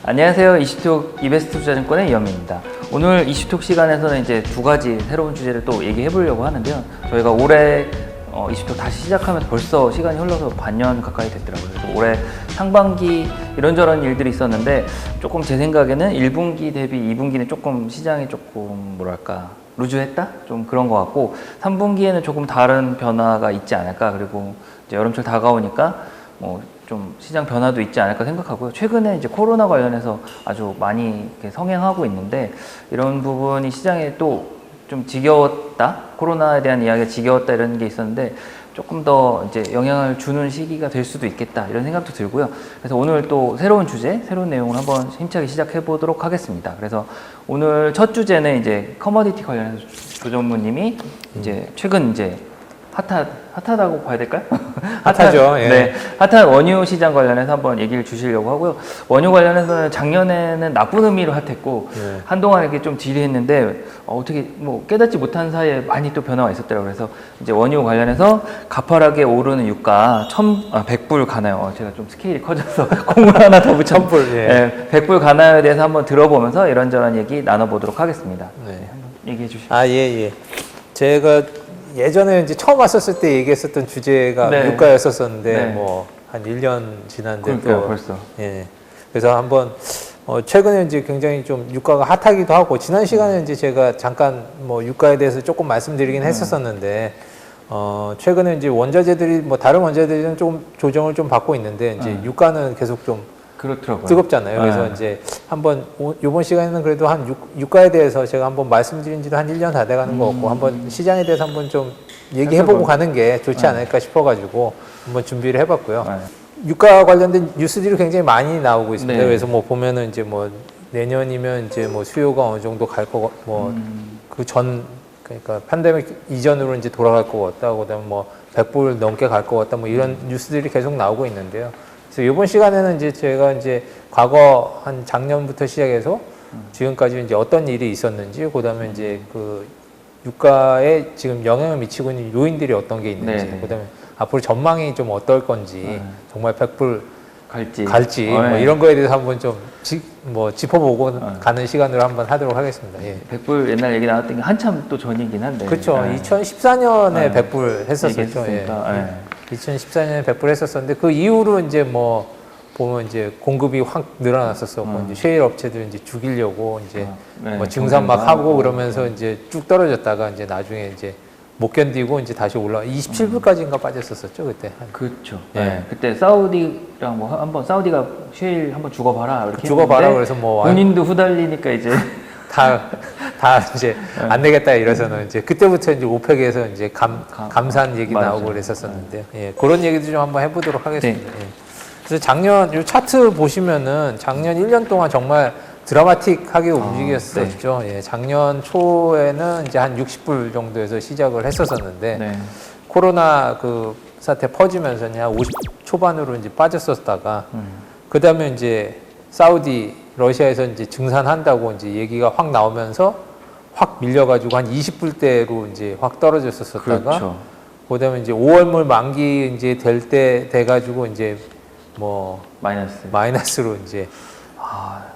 안녕하세요. 이슈톡 이베스트 투자증권의 이현민입니다. 오늘 이슈톡 시간에서는 이제 두 가지 새로운 주제를 또 얘기해 보려고 하는데요. 저희가 올해 이슈톡 다시 시작하면서 벌써 시간이 흘러서 반년 가까이 됐더라고요. 그래서 올해 상반기 이런저런 일들이 있었는데 조금 제 생각에는 1분기 대비 2분기는 조금 시장이 조금 뭐랄까 루즈했다? 좀 그런 것 같고 3분기에는 조금 다른 변화가 있지 않을까. 그리고 이제 여름철 다가오니까 좀 시장 변화도 있지 않을까 생각하고요. 최근에 이제 코로나 관련해서 아주 많이 이렇게 성행하고 있는데 이런 부분이 시장에 또 좀 지겨웠다, 코로나에 대한 이야기가 지겨웠다 이런 게 있었는데 조금 더 이제 영향을 주는 시기가 될 수도 있겠다 이런 생각도 들고요. 그래서 오늘 또 새로운 주제, 새로운 내용을 한번 힘차게 시작해 보도록 하겠습니다. 그래서 오늘 첫 주제는 이제 커머디티 관련해서 조전무님이 이제 최근 이제 핫하다고 봐야 될까요? 핫하죠. 예. 네, 핫한 원유 시장 관련해서 한번 얘기를 주시려고 하고요. 원유 관련해서는 작년에는 나쁜 의미로 핫했고 네. 한동안 이렇게 좀 지리했는데 어떻게 깨닫지 못한 사이에 많이 또 변화가 있었더라고요. 그래서 이제 원유 관련해서 가파르게 오르는 유가 100불 가나요? 제가 좀 스케일이 커져서 공을 하나 더 붙여 1000불. 예. 네, 100불 가나요에 대해서 한번 들어보면서 이런저런 얘기 나눠보도록 하겠습니다. 네. 한번 얘기해 주시죠. 예. 제가 예전에 이제 처음 왔었을 때 얘기했었던 주제가 네. 유가였었었는데 네. 뭐 한 1년 지났는데 그러니까요, 또 벌써. 예. 그래서 한번 최근에 이제 굉장히 좀 유가가 핫하기도 하고 지난 시간에 이제 제가 잠깐 뭐 유가에 대해서 조금 말씀드리긴 했었었는데 최근에 이제 원자재들이 뭐 다른 원자재들은 조금 조정을 좀 받고 있는데 이제 유가는 계속 좀 그렇더라고요. 뜨겁잖아요. 그래서 네. 이제 한번 이번 시간에는 그래도 한 유가에 대해서 제가 한번 말씀드린 지도 한 1년 다 돼가는 것 같고 한번 시장에 대해서 한번 좀 얘기해보고 가는 게 좋지 않을까 싶어가지고 한번 준비를 해봤고요. 네. 유가 관련된 뉴스들이 굉장히 많이 나오고 있습니다. 네. 그래서 뭐 보면은 이제 뭐 내년이면 이제 뭐 수요가 어느 정도 갈 거고 뭐 그 전 그러니까 팬데믹 이전으로 이제 돌아갈 것 같다. 그다음에 뭐 100불 넘게 갈 것 같다. 뭐 이런 뉴스들이 계속 나오고 있는데요. 그래서 이번 시간에는 이제 제가 이제 과거 한 작년부터 시작해서 지금까지 이제 어떤 일이 있었는지, 그다음에 이제 그 유가에 지금 영향을 미치고 있는 요인들이 어떤 게 있는지, 네. 그다음에 앞으로 전망이 좀 어떨 건지, 네. 정말 100불 갈지 네. 뭐 이런 거에 대해서 한번 좀 짚어보고 가는 시간으로 한번 하도록 하겠습니다. 예. 100불 옛날 얘기 나왔던 게 한참 또 전이긴 한데. 그렇죠. 네. 2014년에 네. 100불 했었었죠. 예. 얘기했으니까, 네. 2014년에 100불 했었었는데 그 이후로 이제 뭐 보면 이제 공급이 확 늘어났었었고 이제 셰일 업체들 이제 죽이려고 이제 네, 뭐 증산 막 경쟁도 하고 그러면서 이제 쭉 떨어졌다가 이제 나중에 이제 못 견디고 이제 다시 올라 27불까지인가 빠졌었었죠 그때. 그렇죠. 예. 네. 그때 사우디랑 뭐 한번 사우디가 셰일 한번 죽어봐라 이렇게 죽어봐라 했는데 그래서 뭐 본인도 후달리니까 이제 다 이제 안 되겠다 이래서는 이제 그때부터 이제 오펙에서 이제 감산 얘기 맞아요. 나오고 그랬었었는데요. 예, 그런 얘기도 좀 한번 해보도록 하겠습니다. 예. 그래서 작년 이 차트 보시면은 작년 1년 동안 정말 드라마틱하게 움직였었죠. 예, 작년 초에는 이제 한 60불 정도에서 시작을 했었었는데 네. 코로나 그 사태 퍼지면서 한 50 초반으로 이제 빠졌었다가 그 다음에 이제 사우디 러시아에서 이제 증산한다고 이제 얘기가 확 나오면서 확 밀려가지고 한 20불대로 이제 확 떨어졌었다가 그렇죠. 그다음에 이제 5월물 만기 이제 될 때 돼가지고 이제 뭐 마이너스로 이제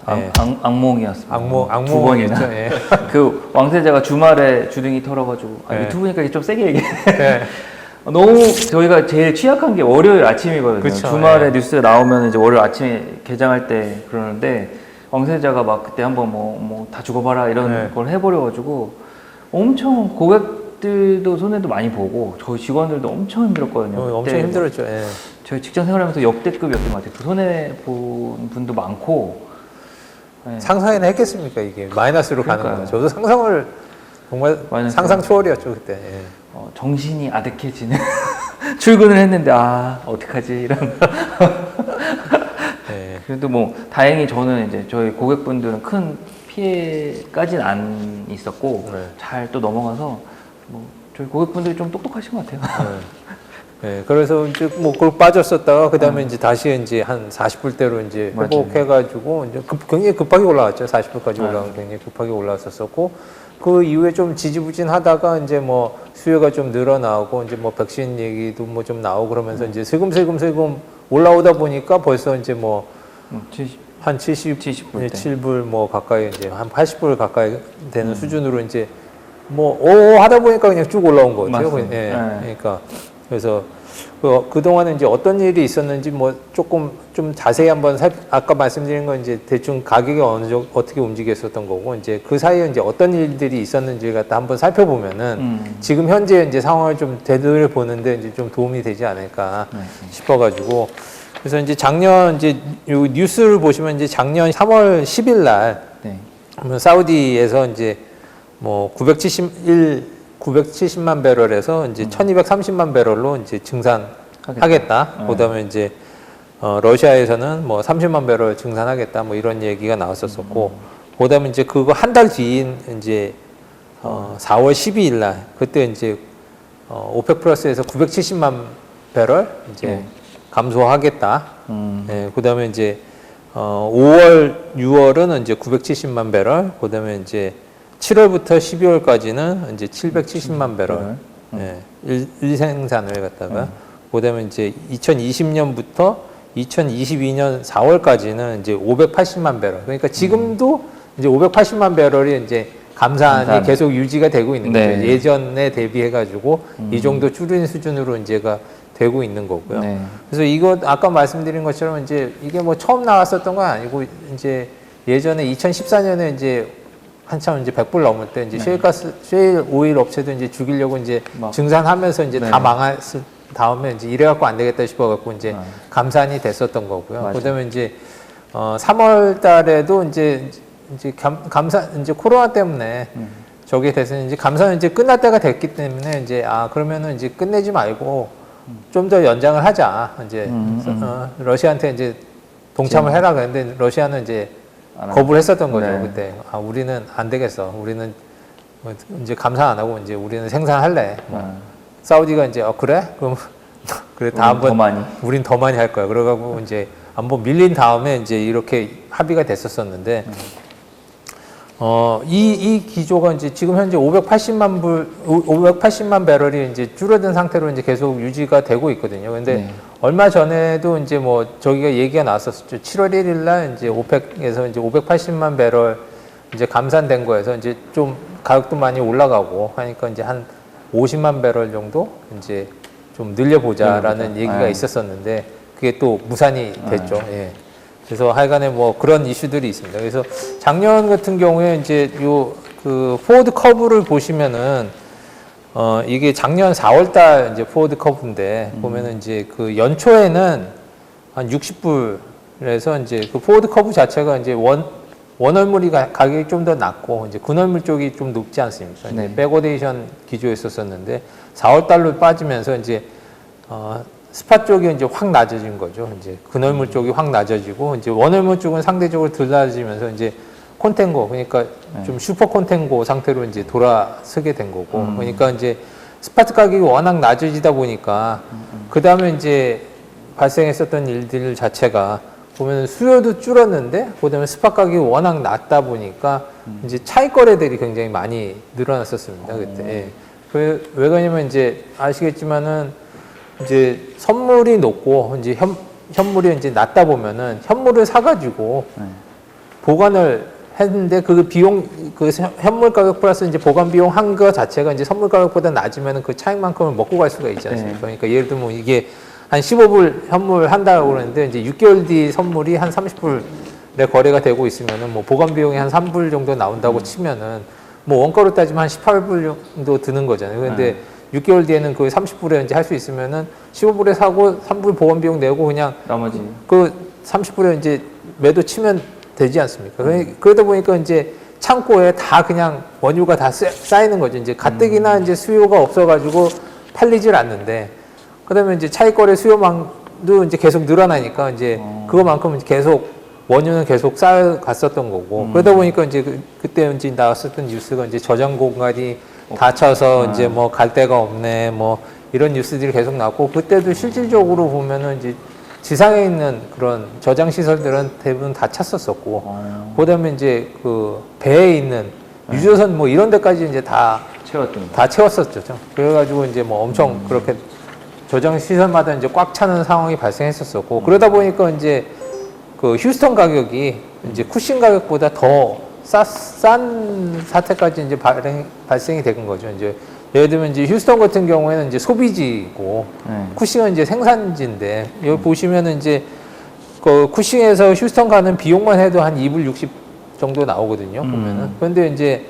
예. 악몽이었습니다. 두 번이나. 악몽이었죠. 예. 그 왕세자가 주말에 주둥이 털어가지고 네. 유튜브니까 좀 세게 얘기해. 네. 너무 저희가 제일 취약한 게 월요일 아침이거든요. 그쵸, 주말에 예. 뉴스 나오면 이제 월요일 아침에 개장할 때 그러는데 왕세자가 막 그때 한번 뭐 다 죽어봐라 이런 네. 걸 해버려가지고 엄청 고객들도 손해도 많이 보고 저희 직원들도 엄청 힘들었거든요. 엄청 그때 힘들었죠. 예. 저희 직장 생활하면서 역대급이었던 것 같아요. 그 손해 본 분도 많고. 네. 상상이나 했겠습니까 이게 마이너스로 가는 그러니까요. 거. 저도 상상을 정말 마이너스. 상상 초월이었죠 그때. 예. 정신이 아득해지는 출근을 했는데 어떡하지 이런. 예. 그래도 뭐 다행히 저는 이제 저희 고객분들은 큰 피해까지는 안 있었고 네. 잘 또 넘어가서 뭐 저희 고객분들이 좀 똑똑하신 것 같아요. 네, 그래서 이제 뭐 그걸 빠졌었다가 그 다음에 이제 다시 이제 한 40불대로 이제 회복해가지고 이제 굉장히 급하게 올라왔죠. 40불까지 올라온 굉장히 급하게 올라왔었고 그 이후에 좀 지지부진하다가 이제 뭐 수요가 좀 늘어나고 이제 뭐 백신 얘기도 뭐 좀 나오고 그러면서 이제 슬금 올라오다 보니까 벌써 이제 뭐 한 70, 70불 대. 7불 뭐 가까이 이제 한 80불 가까이 되는 수준으로 이제 뭐 하다 보니까 그냥 쭉 올라온 거 같아요. 맞습니다. 예. 네. 그러니까 그래서 그동안은 이제 어떤 일이 있었는지 뭐 조금 좀 자세히 한번 아까 말씀드린 건 이제 대충 가격이 어느 정도 어떻게 움직였었던 거고 이제 그 사이에 이제 어떤 일들이 있었는지 갖다 한번 살펴보면은 지금 현재 이제 상황을 좀 되돌아보는데 이제 좀 도움이 되지 않을까 싶어가지고 그래서 이제 작년 이제 요 뉴스를 보시면 이제 작년 3월 10일 날 네. 사우디에서 이제 뭐 970만 배럴에서 이제 1230만 배럴로 이제 증산하겠다. 네. 그다음에 이제 러시아에서는 뭐 30만 배럴 증산하겠다. 뭐 이런 얘기가 나왔었었고, 그다음에 이제 그거 한 달 뒤인 이제 4월 12일 날 그때 이제 오펙 플러스에서 970만 배럴 이제 네. 감소하겠다. 예, 그다음에 이제 5월, 6월은 이제 970만 배럴, 그다음에 이제 7월부터 12월까지는 이제 770만 배럴, 예, 일생산을 갖다가, 그다음에 이제 2020년부터 2022년 4월까지는 이제 580만 배럴. 그러니까 지금도 이제 580만 배럴이 이제 감산이 계속 유지가 되고 있는 거죠. 네. 예전에 대비해가지고 이 정도 줄인 수준으로 이제가 되고 있는 거고요. 네. 그래서 이거 아까 말씀드린 것처럼 이제 이게 뭐 처음 나왔었던 건 아니고 이제 예전에 2014년에 이제 한참 이제 100불 넘을 때 이제 셰일 오일 업체도 이제 죽이려고 이제 증산하면서 이제 다 망했을 다음에 이제 이래갖고 안 되겠다 싶어갖고 이제 감산이 됐었던 거고요. 맞아요. 그다음에 이제 3월 달에도 이제 감산 이제 코로나 때문에 저게 돼서 이제 감산은 이제 끝날 때가 됐기 때문에 이제 그러면은 이제 끝내지 말고 좀 더 연장을 하자. 이제 러시아한테 이제 동참을 해라 그랬는데 러시아는 이제 거부를 했었던 거죠. 네. 그때 우리는 안 되겠어. 우리는 이제 감산 안 하고 이제 우리는 생산할래. 사우디가 이제 그래? 그럼 그래 다음번 우린 더 많이 할 거야. 그래가지고 이제 한번 밀린 다음에 이제 이렇게 합의가 됐었었는데 이 기조가 이제 지금 현재 580만 배럴이 이제 줄어든 상태로 이제 계속 유지가 되고 있거든요. 근데 얼마 전에도 이제 뭐 저기가 얘기가 나왔었죠. 7월 1일 날 이제 오펙에서 이제 580만 배럴 이제 감산된 거에서 이제 좀 가격도 많이 올라가고 하니까 이제 한 50만 배럴 정도 이제 좀 늘려보자라는 얘기가 있었었는데 그게 또 무산이 됐죠. 예. 그래서 하여간에 뭐 그런 이슈들이 있습니다. 그래서 작년 같은 경우에 이제 그 포워드 커브를 보시면은 이게 작년 4월달 이제 포워드 커브인데 보면은 이제 그 연초에는 한 60불에서 이제 그 포워드 커브 자체가 이제 원월물이 가격이 좀 더 낮고 이제 근월물 쪽이 좀 높지 않습니까? 이제 백워데이션 기조였었는데 4월달로 빠지면서 이제 스팟 쪽이 이제 확 낮아진 거죠. 이제 근월물 쪽이 확 낮아지고 이제 원월물 쪽은 상대적으로 덜 낮아지면서 이제 콘텐고 그러니까 좀 슈퍼 콘텐고 상태로 이제 돌아서게 된 거고 그러니까 이제 스팟 가격이 워낙 낮아지다 보니까 그 다음에 이제 발생했었던 일들 자체가 보면 수요도 줄었는데 그다음에 스팟 가격이 워낙 낮다 보니까 이제 차익 거래들이 굉장히 많이 늘어났었습니다 그때. 예. 왜 그러냐면 이제 아시겠지만은 이제 선물이 높고 이제 현물이 이제 낮다 보면은 현물을 사가지고 보관을 했는데 그 비용 그 현물 가격 플러스 이제 보관 비용 한 거 자체가 이제 선물 가격보다 낮으면은 그 차익만큼을 먹고 갈 수가 있지 않습니까? 그러니까 예를 들면 이게 한 15불 현물 한다고 그러는데 이제 6개월 뒤 선물이 한 30불에 거래가 되고 있으면은 뭐 보관 비용이 한 3불 정도 나온다고 치면은 뭐 원가로 따지면 한 18불 정도 드는 거잖아요. 근데 6개월 뒤에는 그 30불에 이제 할 수 있으면은 15불에 사고 3불 보관 비용 내고 그냥 나머지 그 30불에 이제 매도 치면 되지 않습니까? 그러다 보니까 이제 창고에 다 그냥 원유가 다 쌓이는 거죠. 이제 가뜩이나 이제 수요가 없어가지고 팔리질 않는데, 그다음에 이제 차익거래 수요만도 이제 계속 늘어나니까 이제 그거만큼 계속 원유는 계속 쌓여갔었던 거고, 그러다 보니까 이제 그때 이제 나왔었던 뉴스가 이제 저장 공간이 닫혀서 이제 뭐 갈 데가 없네, 뭐 이런 뉴스들이 계속 나왔고, 그때도 실질적으로 보면은 이제 지상에 있는 그런 저장 시설들은 대부분 다 찼었었고, 그다음에 이제 그 배에 있는 유조선 뭐 이런 데까지 이제 다 채웠었죠. 그래가지고 이제 뭐 엄청 그렇게 저장 시설마다 이제 꽉 차는 상황이 발생했었었고, 그러다 보니까 이제 그 휴스턴 가격이 이제 쿠싱 가격보다 더 싼 사태까지 이제 발생이 된 거죠. 이제 예를 들면 이제 휴스턴 같은 경우에는 이제 소비지고 쿠싱은 이제 생산지인데 여기 보시면은 이제 그 쿠싱에서 휴스턴 가는 비용만 해도 한 2불 60 정도 나오거든요. 보면은. 그런데 이제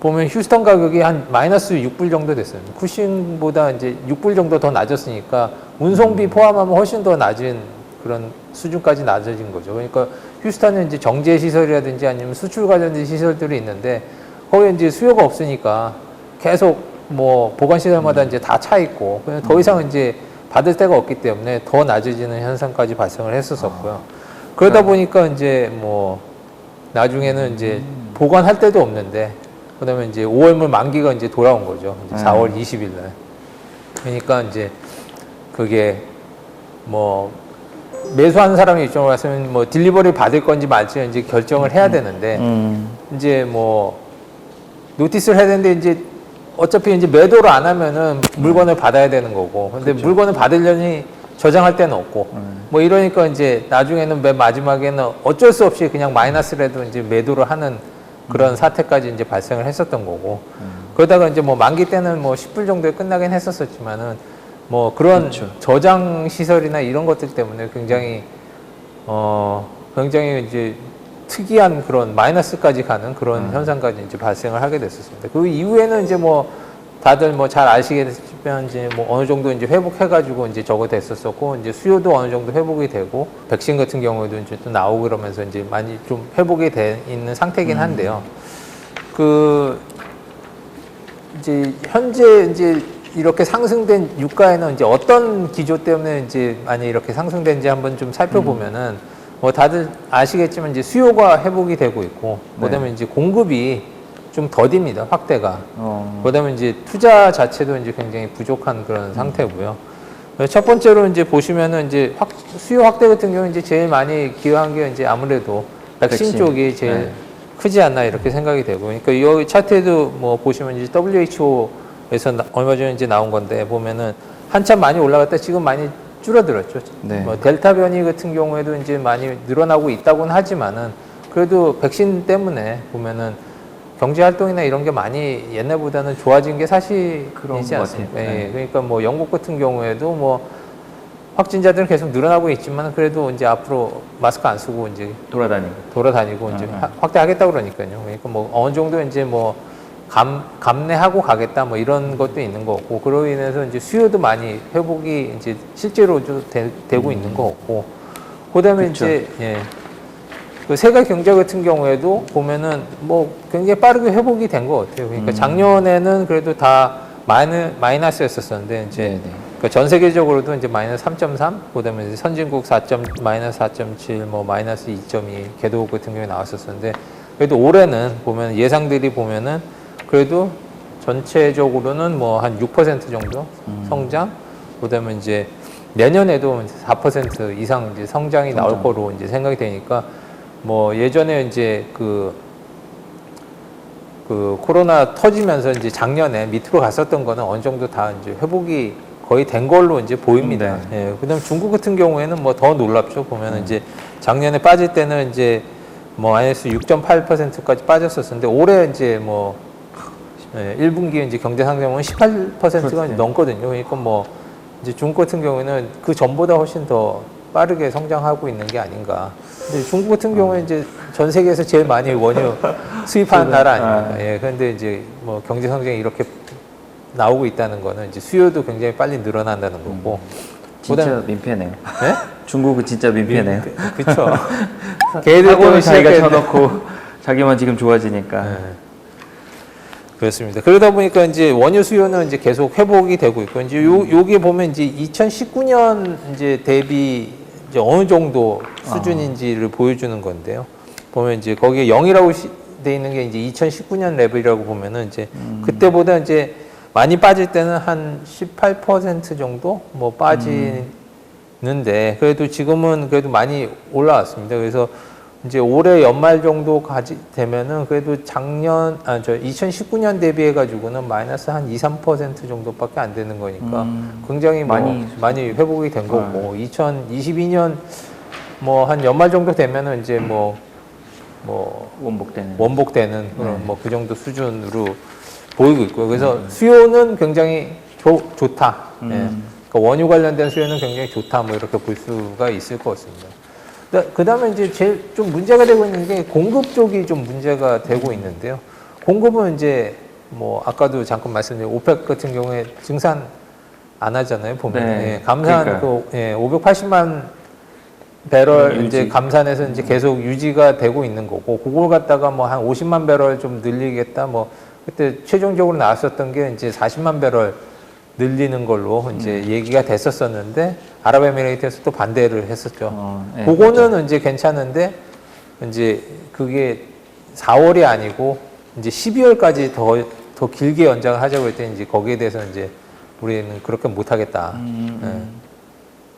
보면 휴스턴 가격이 한 마이너스 6불 정도 됐어요. 쿠싱보다 이제 6불 정도 더 낮았으니까 운송비 포함하면 훨씬 더 낮은 그런 수준까지 낮아진 거죠. 그러니까 휴스턴은 이제 정제 시설이라든지 아니면 수출 관련된 시설들이 있는데 거기 이제 수요가 없으니까 계속 뭐 보관 시설마다 이제 다 차 있고 그냥 더 이상 이제 받을 데가 없기 때문에 더 낮아지는 현상까지 발생을 했었었고요. 그러다 보니까 이제 뭐 나중에는 이제 보관할 데도 없는데 그다음에 이제 5월물 만기가 이제 돌아온 거죠. 이제 4월 20일 날. 그러니까 이제 그게 뭐 매수하는 사람의 입장으로 봤으면 뭐 딜리버리 받을 건지 말지 이제 결정을 해야 되는데 이제 뭐 노티스를 해야 되는데 이제 어차피 이제 매도를 안 하면은 물건을 받아야 되는 거고 근데 그렇죠. 물건을 받으려니 저장할 데는 없고 뭐 이러니까 이제 나중에는 맨 마지막에는 어쩔 수 없이 그냥 마이너스라도 이제 매도를 하는 그런 사태까지 이제 발생을 했었던 거고 그러다가 이제 뭐 만기 때는 뭐 10불 정도에 끝나긴 했었지만은 뭐 그런 그렇죠. 저장 시설이나 이런 것들 때문에 굉장히 굉장히 이제 특이한 그런 마이너스까지 가는 그런 현상까지 이제 발생을 하게 됐었습니다. 그 이후에는 이제 뭐 다들 뭐 잘 아시겠지만 이제 뭐 어느 정도 이제 회복해가지고 이제 저거 됐었었고 이제 수요도 어느 정도 회복이 되고 백신 같은 경우에도 이제 또 나오고 그러면서 이제 많이 좀 회복이 돼 있는 상태긴 한데요. 그 이제 현재 이제 이렇게 상승된 유가에는 이제 어떤 기조 때문에 이제 많이 이렇게 상승된지 한번 좀 살펴보면은 뭐 다들 아시겠지만 이제 수요가 회복이 되고 있고 그다음에 이제 공급이 좀 더딥니다. 확대가. 그다음에 이제 투자 자체도 이제 굉장히 부족한 그런 상태고요. 첫 번째로 이제 보시면은 이제 수요 확대 같은 경우는 이제 제일 많이 기여한 게 이제 아무래도 백신 쪽이 제일 크지 않나 이렇게 생각이 되고. 그러니까 이 차트에도 뭐 보시면 이제 WHO에서 얼마 전에 이제 나온 건데 보면은 한참 많이 올라갔다 지금 많이 줄어들었죠. 뭐 델타 변이 같은 경우에도 이제 많이 늘어나고 있다고는 하지만은 그래도 백신 때문에 보면은 경제 활동이나 이런 게 많이 옛날보다는 좋아진 게 사실이지 않습니까? 예, 그러니까 뭐 영국 같은 경우에도 뭐 확진자들은 계속 늘어나고 있지만 그래도 이제 앞으로 마스크 안 쓰고 이제 돌아다니고 이제 확대하겠다 그러니까요. 그러니까 뭐 어느 정도 이제 뭐 감내하고 가겠다 뭐 이런 것도 있는 거고 그로 인해서 이제 수요도 많이 회복이 이제 실제로도 되고 있는 거고 그다음에 그쵸. 이제 그 세계 경제 같은 경우에도 보면은 뭐 굉장히 빠르게 회복이 된 것 같아요. 그러니까 작년에는 그래도 다 마이너스였었는데 이제 그러니까 전 세계적으로도 이제 마이너스 3.3, 그다음에 이제 선진국 마이너스 4.7, 뭐 마이너스 2.2 개도 같은 경우에 나왔었는데 그래도 올해는 보면 예상들이 보면은 그래도 전체적으로는 뭐 한 6% 정도 성장, 그다음에 이제 내년에도 4% 이상 이제 성장이 나올 거로 이제 생각이 되니까 뭐 예전에 이제 그 코로나 터지면서 이제 작년에 밑으로 갔었던 거는 어느 정도 다 이제 회복이 거의 된 걸로 이제 보입니다. 예. 그다음에 중국 같은 경우에는 뭐 더 놀랍죠. 보면은 이제 작년에 빠질 때는 이제 뭐 마이너스 6.8%까지 빠졌었는데 올해 이제 뭐 1분기에 이제 경제 상승은 18%가 넘거든요. 그러니까 뭐 이제 중국 같은 경우에는 그 전보다 훨씬 더 빠르게 성장하고 있는 게 아닌가. 근데 중국 같은 경우에 이제 전 세계에서 제일 많이 원유 수입하는 나라 아닙니까? 예. 그런데 이제 뭐 경제 성장이 이렇게 나오고 있다는 거는 이제 수요도 굉장히 빨리 늘어난다는 거고. 진짜 민폐네요. 네? 중국은 진짜 민폐네요. 그렇죠. 걔들은 자기가 쳐놓고 자기만 지금 좋아지니까. 그렇습니다. 그러다 보니까 이제 원유 수요는 이제 계속 회복이 되고 있고 이제 여기에 보면 이제 2019년 이제 대비 이제 어느 정도 수준인지를 보여주는 건데요. 보면 이제 거기에 0이라고 돼 있는 게 이제 2019년 레벨이라고 보면은 이제 그때보다 이제 많이 빠질 때는 한 18% 정도 뭐 빠지는데 그래도 지금은 그래도 많이 올라왔습니다. 그래서 이제 올해 연말 정도까지 되면은 그래도 2019년 대비해 가지고는 마이너스 한 2~3% 정도밖에 안 되는 거니까 굉장히 많이 회복이 된 거고 2022년 뭐 한 연말 정도 되면은 이제 뭐 원복되는 그런 뭐 그 정도 수준으로 보이고 있고요. 그래서 수요는 굉장히 좋다. 예. 그러니까 원유 관련된 수요는 굉장히 좋다. 뭐 이렇게 볼 수가 있을 것 같습니다. 그 다음에 이제 제일 좀 문제가 되고 있는 게 공급 쪽이 좀 문제가 되고 있는데요. 공급은 이제 뭐 아까도 잠깐 말씀드린 오펙 같은 경우에 증산 안 하잖아요. 보면 네. 예, 감산 그 580만 배럴 이제 감산해서 이제 계속 유지가 되고 있는 거고, 그걸 갖다가 뭐 한 50만 배럴 좀 늘리겠다. 뭐 그때 최종적으로 나왔었던 게 이제 40만 배럴 늘리는 걸로 이제 얘기가 됐었었는데 아랍에미레이트에서 또 반대를 했었죠. 네, 그거는 맞아요. 이제 괜찮은데 이제 그게 4월이 아니고 이제 12월까지 더 길게 연장을 하자고 했더니 이제 거기에 대해서 이제 우리는 그렇게 못 하겠다. 예.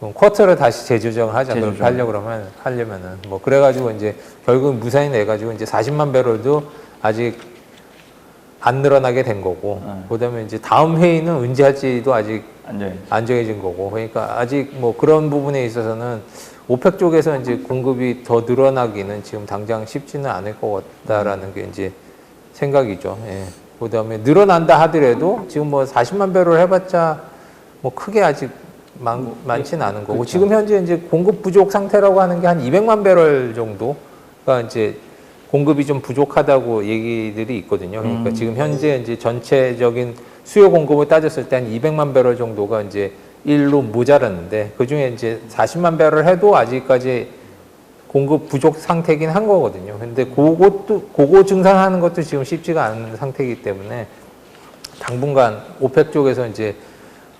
그럼 쿼터를 다시 재조정을 하자. 그렇게 하려면은 뭐 그래가지고 이제 결국 무산이 내가지고 이제 40만 배럴도 아직 안 늘어나게 된 거고, 그다음에 이제 다음 회의는 언제 할지도 아직 안 정해진 거고, 그러니까 아직 뭐 그런 부분에 있어서는 오펙 쪽에서 이제 공급이 더 늘어나기는 지금 당장 쉽지는 않을 것 같다라는 게 이제 생각이죠. 예. 그다음에 늘어난다 하더라도 지금 뭐 40만 배럴 해봤자 뭐 크게 아직 많지는 않은 거고, 그렇죠. 지금 현재 이제 공급 부족 상태라고 하는 게 한 200만 배럴 정도가 이제 공급이 좀 부족하다고 얘기들이 있거든요. 그러니까 지금 현재 이제 전체적인 수요 공급을 따졌을 때 한 200만 배럴 정도가 이제 일로 모자랐는데, 그 중에 이제 40만 배럴 해도 아직까지 공급 부족 상태긴 한 거거든요. 근데 그거 증산하는 것도 지금 쉽지가 않은 상태이기 때문에 당분간 오펙 쪽에서 이제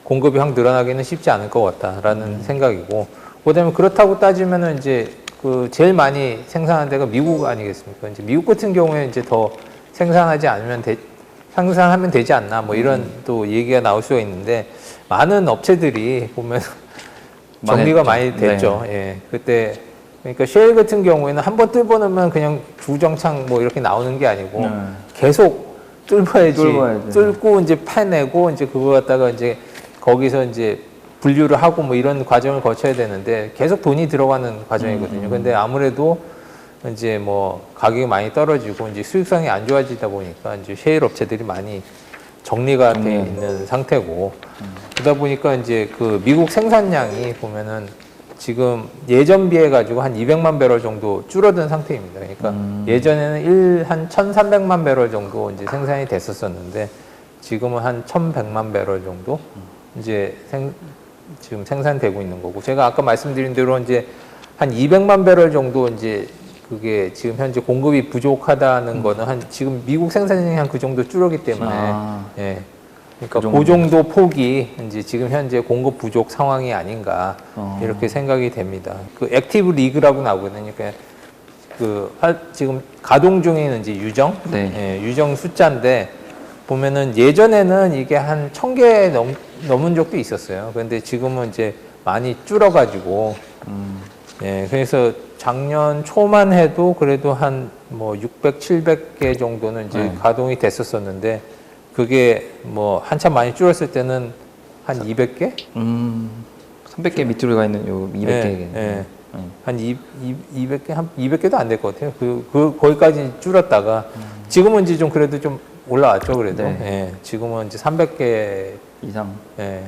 공급이 확 늘어나기는 쉽지 않을 것 같다라는 생각이고, 그다음에 그렇다고 따지면은 이제 그 제일 많이 생산하는 데가 미국 아니겠습니까? 이제 미국 같은 경우에 이제 더 생산하지 않으면 생산하면 되지 않나 뭐 이런 또 얘기가 나올 수가 있는데, 많은 업체들이 보면 정리가 많이 됐죠. 네. 예. 그때 그러니까 셰일 같은 경우에는 한번 뚫어놓으면 그냥 주정창 뭐 이렇게 나오는 게 아니고 계속 뚫어야지. 뚫고 이제 파내고 이제 그거 갖다가 이제 거기서 이제 분류를 하고 뭐 이런 과정을 거쳐야 되는데 계속 돈이 들어가는 과정이거든요. 근데 아무래도 이제 뭐 가격이 많이 떨어지고 이제 수익성이 안 좋아지다 보니까 이제 셰일 업체들이 많이 정리가 돼 있는 상태고, 그러다 보니까 이제 그 미국 생산량이 보면은 지금 예전 비해 가지고 한 200만 배럴 정도 줄어든 상태입니다. 그러니까 예전에는 한 1,300만 배럴 정도 이제 생산이 됐었었는데 지금은 한 1,100만 배럴 정도 이제 지금 생산되고 있는 거고, 제가 아까 말씀드린 대로 이제 한 200만 배럴 정도 이제 그게 지금 현재 공급이 부족하다는 거는 한 지금 미국 생산량이 한 그 정도 줄었기 때문에 예. 그러니까 그 정도 폭이 이제 지금 현재 공급 부족 상황이 아닌가 이렇게 생각이 됩니다. 그 액티브 리그라고 나오거든요. 그러니까 지금 가동 중에는 이제 유정, 예, 유정 숫자인데 보면은 예전에는 이게 한 1,000개 넘은 적도 있었어요. 그런데 지금은 이제 많이 줄어가지고, 예, 그래서 작년 초만 해도 그래도 한 뭐 600, 700개 정도는 이제 가동이 됐었었는데, 그게 뭐 한참 많이 줄었을 때는 한 200개? 300개 밑으로 가 있는 요 200개. 예. 한 200개, 한 200개도 안 될 것 같아요. 거기까지 줄었다가, 지금은 이제 좀 그래도 좀 올라왔죠, 그래도. 예. 지금은 이제 300개 이상. 예.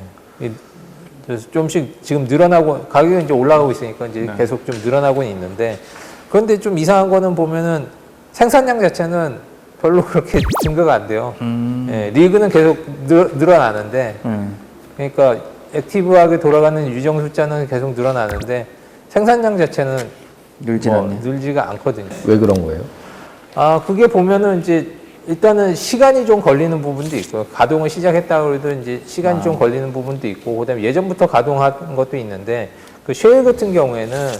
그래서 좀씩 지금 늘어나고, 가격이 이제 올라가고 있으니까 이제 계속 좀 늘어나고는 있는데, 그런데 좀 이상한 거는 보면은 생산량 자체는 별로 그렇게 증가가 안 돼요. 예. 리그는 계속 늘어나는데, 그러니까 액티브하게 돌아가는 유정 숫자는 계속 늘어나는데, 생산량 자체는 늘지가 않거든요. 왜 그런 거예요? 그게 보면은 이제 일단은 시간이 좀 걸리는 부분도 있고요. 가동을 시작했다고 해도 이제 시간이 좀 걸리는 부분도 있고, 그다음에 예전부터 가동한 것도 있는데, 그 셰일 같은 경우에는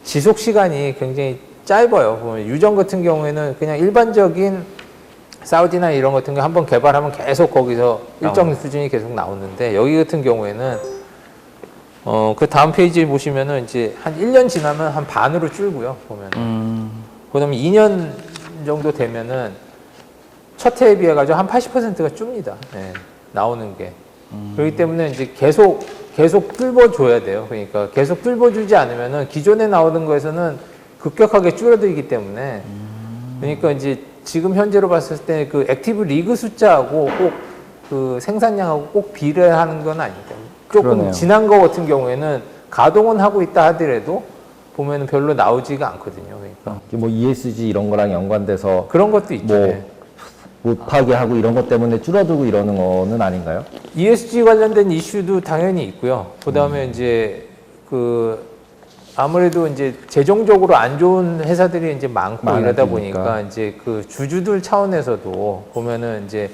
지속 시간이 굉장히 짧아요. 보면 유정 같은 경우에는 그냥 일반적인 사우디나 이런 같은 거 한번 개발하면 계속 거기서 일정 수준이 계속 나오는데, 여기 같은 경우에는 그 다음 페이지 보시면은 이제 한 1년 지나면 한 반으로 줄고요. 보면은. 그다음에 2년 정도 되면은 첫 해에 비해 가지고 한 80%가 줍니다. 예, 나오는 게. 그렇기 때문에 이제 계속 계속 뚫어줘야 돼요. 그러니까 계속 뚫어주지 않으면은 기존에 나오던 거에서는 급격하게 줄어들기 때문에 그러니까 이제 지금 현재로 봤을 때 그 액티브 리그 숫자하고 꼭 그 생산량하고 꼭 비례하는 건 아니니까 조금 그러네요. 지난 거 같은 경우에는 가동은 하고 있다 하더라도 보면은 별로 나오지가 않거든요. 그러니까 뭐 ESG 이런 거랑 연관돼서 그런 것도 있죠. 뭐 네. 못하게 하고 이런 것 때문에 줄어들고 이러는 거는 아닌가요? ESG 관련된 이슈도 당연히 있고요. 그 다음에 이제 그 아무래도 이제 재정적으로 안 좋은 회사들이 이제 많고 이러다 많아지니까. 보니까 이제 그 주주들 차원에서도 보면은 이제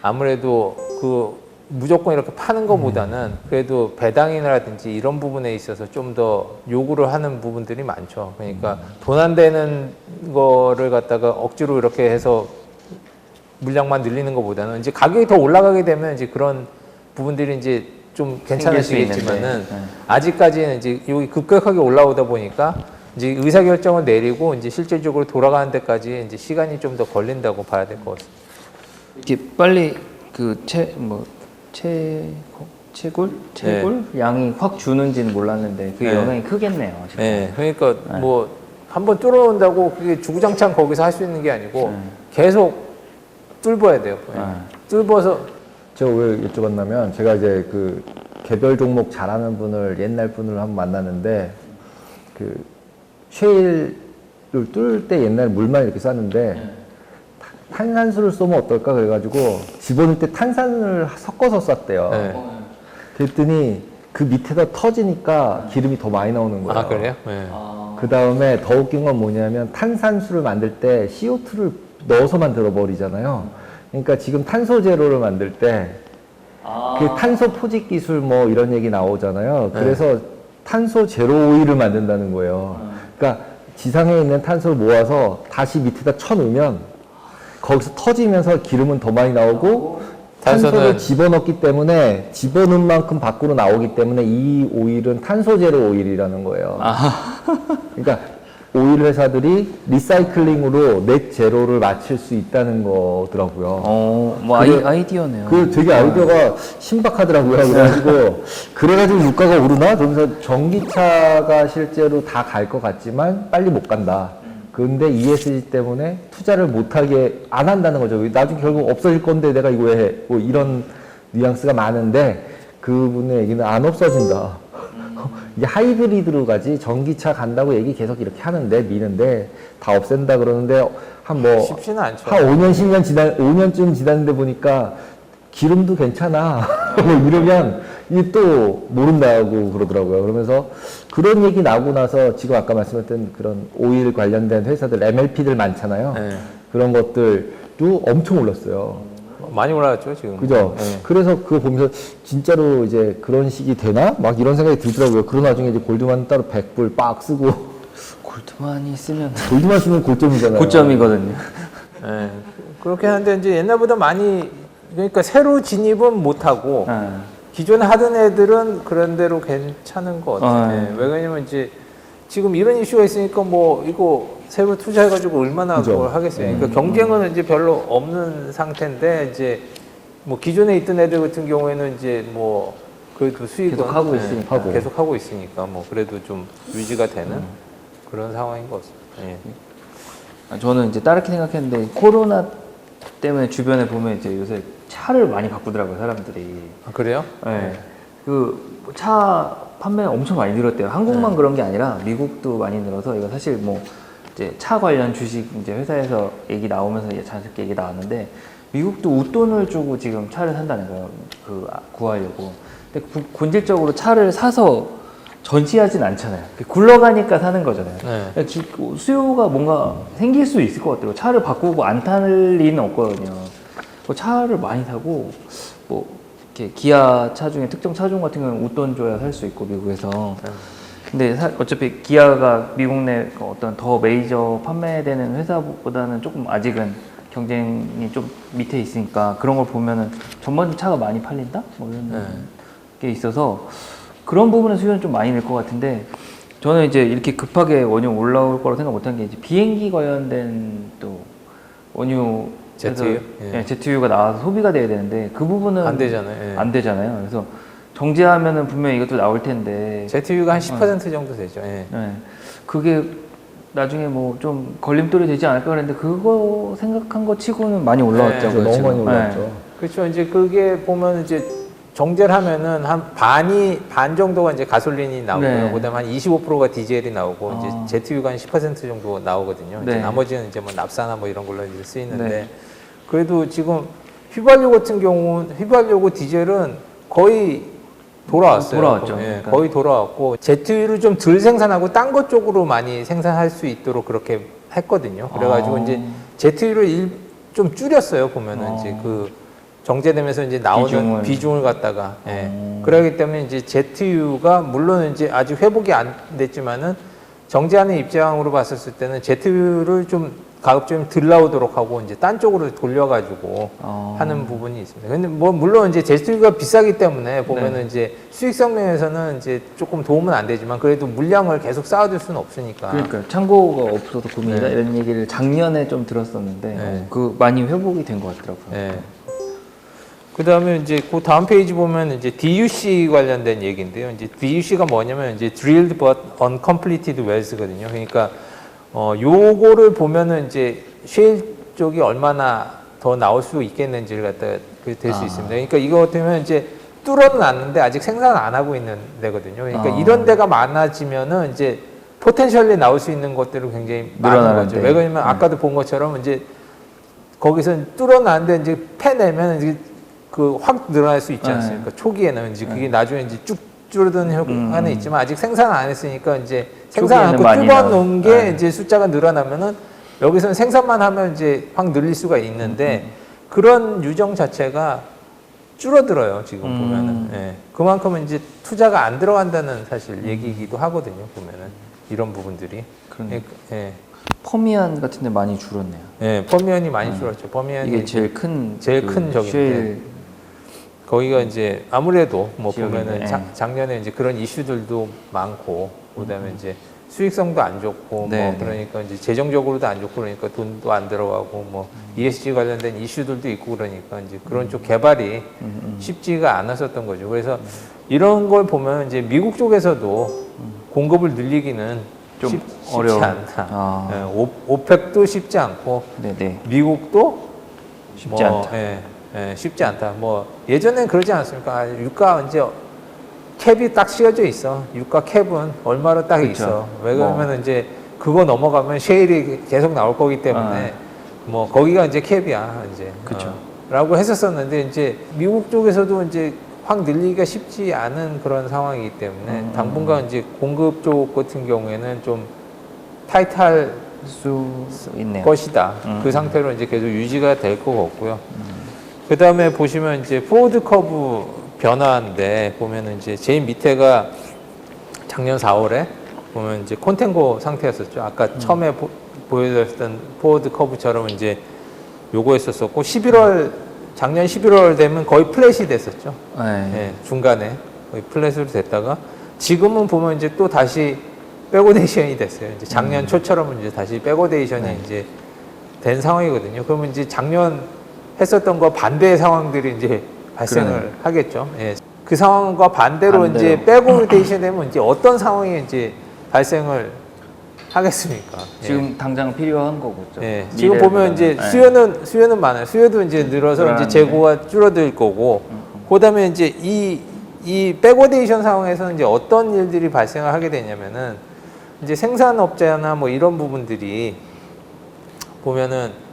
아무래도 그 무조건 이렇게 파는 것보다는 그래도 배당이라든지 이런 부분에 있어서 좀 더 요구를 하는 부분들이 많죠. 그러니까 돈 안 되는 거를 갖다가 억지로 이렇게 해서 물량만 늘리는 것보다는 이제 가격이 더 올라가게 되면 이제 그런 부분들이 이제 좀 괜찮아지겠지만은 있는데, 네. 아직까지는 이제 여기 급격하게 올라오다 보니까 이제 의사결정을 내리고 이제 실질적으로 돌아가는 데까지 이제 시간이 좀 더 걸린다고 봐야 될 것 같습니다. 이렇게 빨리 그 채굴 양이 확 주는지는 몰랐는데 그게 네. 영향이 크겠네요. 지금. 네, 그러니까 네. 뭐 한번 뚫어온다고 그게 주구장창 거기서 할 수 있는 게 아니고 계속 뚫어야 돼요. 네. 뚫어서 제가 왜 여쭤봤냐면 제가 이제 그 개별 종목 잘하는 분을 옛날 분을 한번 만났는데 그 쉐일을 뚫을 때 옛날에 물만 이렇게 쌌는데 탄산수를 쏘면 어떨까 그래가지고 집어넣을 때 탄산을 섞어서 쐈대요. 네. 그랬더니 그 밑에다 터지니까 기름이 더 많이 나오는 거예요. 아 그래요? 네. 그 다음에 더 웃긴 건 뭐냐면 탄산수를 만들 때 CO2를 넣어서 만들어 버리잖아요. 그러니까 지금 탄소 제로를 만들 때 그 탄소 포집 기술 뭐 이런 얘기 나오잖아요. 네. 그래서 탄소 제로 오일을 만든다는 거예요. 그러니까 지상에 있는 탄소를 모아서 다시 밑에다 쳐놓으면 거기서 터지면서 기름은 더 많이 나오고 탄소를 탄소는- 집어넣기 때문에 집어넣은 만큼 밖으로 나오기 때문에 이 오일은 탄소 제로 오일이라는 거예요. 그러니까 오일 회사들이 리사이클링으로 넷 제로를 맞출 수 있다는 거더라고요. 뭐 아이디어네요. 그 되게 아이디어가 신박하더라고요. 그래가지고 물가가 오르나? 그러면서 전기차가 실제로 다 갈 것 같지만 빨리 못 간다. 근데 ESG 때문에 투자를 못하게 안 한다는 거죠. 나중에 결국 없어질 건데 내가 이거 왜 해? 뭐 이런 뉘앙스가 많은데 그분의 얘기는 안 없어진다. 이게 하이브리드로 가지 전기차 간다고 얘기 계속 이렇게 하는데 미는데 다 없앤다 그러는데 한 뭐 쉽지는 않죠. 한 5년 10년 5년쯤 지났는데 보니까 기름도 괜찮아. 뭐 이러면 이게 또 모른다고 그러더라고요. 그러면서 그런 얘기 나고 나서 지금 아까 말씀했던 그런 오일 관련된 회사들 MLP들 많잖아요. 네. 그런 것들도 엄청 올랐어요. 많이 올라갔죠 지금. 그죠? 네. 그래서 그거 보면서 진짜로 이제 그런 식이 되나? 막 이런 생각이 들더라고요. 그러고 나중에 이제 골드만 따로 100불 빡 쓰고 골드만이 쓰면 골드만 쓰면 고점이잖아요. 고점이거든요. 네. 그렇게 하는데 이제 옛날보다 많이 그러니까 새로 진입은 못하고 네. 기존에 하던 애들은 그런 대로 괜찮은 것 같아요. 네. 왜냐면 이제 지금 이런 이슈가 있으니까 뭐 이거 새로 투자해가지고 얼마나 그죠. 그걸 하겠어요. 그러니까 경쟁은 이제 별로 없는 상태인데 이제 뭐 기존에 있던 애들 같은 경우에는 이제 뭐 그래도 수익은 계속 하고 있으니까. 계속 하고 있으니까 뭐 그래도 좀 유지가 되는 그런 상황인 것 같습니다. 예. 저는 이제 다르게 생각했는데 코로나 때문에 주변에 보면 이제 요새 차를 많이 바꾸더라고요 사람들이. 아, 그래요? 네. 그 차 판매가 엄청 많이 늘었대요. 한국만 그런 게 아니라 미국도 많이 늘어서 이거 사실 뭐 이제 차 관련 주식 이제 회사에서 얘기 나오면서 자연스럽게 얘기 나왔는데 미국도 웃돈을 주고 지금 차를 산다는 거예요. 구하려고. 근데 본질적으로 차를 사서 전시하진 않잖아요. 굴러가니까 사는 거잖아요. 네. 그러니까 수요가 뭔가 생길 수 있을 것 같아요. 차를 바꾸고 안 탈 리는 없거든요. 차를 많이 사고 뭐 이렇게 기아 차 중에 특정 차종 같은 경우는 웃돈 줘야 살 수 있고 미국에서. 근데 어차피 기아가 미국 내 어떤 더 메이저 판매되는 회사보다는 조금 아직은 경쟁이 좀 밑에 있으니까 그런 걸 보면은 전반적으로 차가 많이 팔린다? 뭐 이런 게 있어서 그런 부분은 수요는 좀 많이 늘 것 같은데 저는 이제 이렇게 급하게 원유 올라올 거라고 생각 못한 게 이제 비행기 관련된 또 원유 제트유? 제트유가 나와서 소비가 돼야 되는데 그 부분은 안 되잖아요. 예. 안 되잖아요. 그래서 정제하면은 분명히 이것도 나올 텐데. ZU가 한 10% 정도 되죠. 예. 네. 그게 나중에 뭐 좀 걸림돌이 되지 않을까 그랬는데 그거 생각한 거 치고는 많이 올라왔죠. 네, 너무 많이 올랐죠. 그렇죠. 이제 그게 보면 이제 정제를 하면은 한 반 정도가 이제 가솔린이 나오고요. 네. 그다음에 한 25%가 디젤이 나오고 아. 이제 ZU가 한 10% 정도 나오거든요. 이제 네. 나머지는 이제 뭐 납사나 뭐 이런 걸로 이제 쓰이는데 네. 그래도 지금 휘발유 같은 경우는 휘발유고 디젤은 거의 돌아왔어요. 돌아왔죠. 예, 그러니까. 거의 돌아왔고 ZU를 좀 덜 생산하고 딴 것 쪽으로 많이 생산할 수 있도록 그렇게 했거든요. 그래가지고 아. 이제 ZU를 좀 줄였어요. 보면은 아. 이제 그 정제되면서 이제 나오는 비중을 갖다가 그러기 때문에 이제 ZU가 물론 이제 아직 회복이 안 됐지만은 정제하는 입장으로 봤었을 때는 ZU를 좀 가급적이면 덜 나오도록 하고 이제 딴 쪽으로 돌려가지고 하는 부분이 있습니다. 근데 뭐 물론 이제 ZU가 비싸기 때문에 보면은 네. 이제 수익성 면에서는 이제 조금 도움은 안 되지만 그래도 물량을 계속 쌓아둘 수는 없으니까. 그러니까 창고가 없어서 고민이다 네. 이런 얘기를 작년에 좀 들었었는데 네. 그 많이 회복이 된 것 같더라고요. 예. 그 다음에 이제 그 다음 페이지 보면 이제 DUC 관련된 얘기인데요. 이제 DUC가 뭐냐면 이제 Drilled but Uncompleted Wells거든요. 그러니까 요거를 보면은 이제 쉐일 쪽이 얼마나 더 나올 수 있겠는지를 갖다 될 수 있습니다. 그러니까 이거 같으면 이제 뚫어놨는데 아직 생산을 안 하고 있는 데거든요. 그러니까 이런 데가 많아지면은 이제 포텐셜리 나올 수 있는 것들은 굉장히 많은 거죠. 왜 그러냐면 아까도 본 것처럼 이제 거기서 뚫어놨는데 이제 패내면 이제 그 확 늘어날 수 있지 않습니까? 초기에는 이제 그게 나중에 이제 쭉 줄어드는 효과는 있지만 아직 생산 안 했으니까 이제 생산 안 하고 뚫어놓은 게 이제 숫자가 늘어나면은 여기서는 생산만 하면 이제 확 늘릴 수가 있는데 그런 유정 자체가 줄어들어요. 지금 보면은 예. 그만큼은 이제 투자가 안 들어간다는 사실 얘기이기도 하거든요. 보면은 이런 부분들이. 그러네. 예. 퍼미안 같은 데 많이 줄었네요. 예, 퍼미안이 많이 줄었죠. 퍼미안이 이게 제일 큰 적인데 쉐일 거기가 이제 아무래도 뭐 지역인데, 보면은 예. 작년에 이제 그런 이슈들도 많고 그다음에 이제 수익성도 안 좋고 네, 뭐 네. 그러니까 이제 재정적으로도 안 좋고 그러니까 돈도 안 들어가고 뭐 ESG 관련된 이슈들도 있고 그러니까 이제 그런 쪽 개발이 쉽지가 않았었던 거죠. 그래서 이런 걸 보면 이제 미국 쪽에서도 공급을 늘리기는 좀 쉽지 어려워. 않다. 예, 오펙도 쉽지 않고 네네 미국도 쉽지 않다. 쉽지 않다. 뭐 예전엔 그러지 않았습니까? 아, 유가 이제 캡이 딱 씌워져 있어. 유가 캡은 얼마로 딱 그쵸. 있어. 왜 그러면 이제 그거 넘어가면 쉐일이 계속 나올 거기 때문에 뭐 거기가 이제 캡이야 이제. 그쵸. 라고 했었었는데 이제 미국 쪽에서도 이제 확 늘리기가 쉽지 않은 그런 상황이기 때문에 당분간 이제 공급 쪽 같은 경우에는 좀 타이트할 수 있네요. 것이다. 그 상태로 이제 계속 유지가 될 것 같고요. 그 다음에 보시면 이제 포워드 커브 변화인데 보면은 이제 제일 밑에가 작년 4월에 보면 이제 콘텐고 상태였었죠. 아까 처음에 보여드렸던 포워드 커브처럼 이제 요거 했었었고 작년 11월 되면 거의 플랫이 됐었죠. 네. 예, 중간에 거의 플랫으로 됐다가 지금은 보면 이제 또 다시 백오데이션이 됐어요. 이제 작년 초처럼 이제 다시 백오데이션이 이제 된 상황이거든요. 그러면 이제 작년 했었던 거 반대의 상황들이 이제 발생을 하겠죠. 예. 그 상황과 반대로 이제 백오데이션 되면 이제 어떤 상황이 이제 발생을 하겠습니까? 지금 당장 필요한 거겠죠. 예. 지금 보면 이제 수요는 많아요. 수요도 이제 늘어서 이제 재고가 줄어들 거고, 그다음에 이제 이 백오데이션 상황에서는 이제 어떤 일들이 발생을 하게 되냐면은 이제 생산업자나 뭐 이런 부분들이 보면은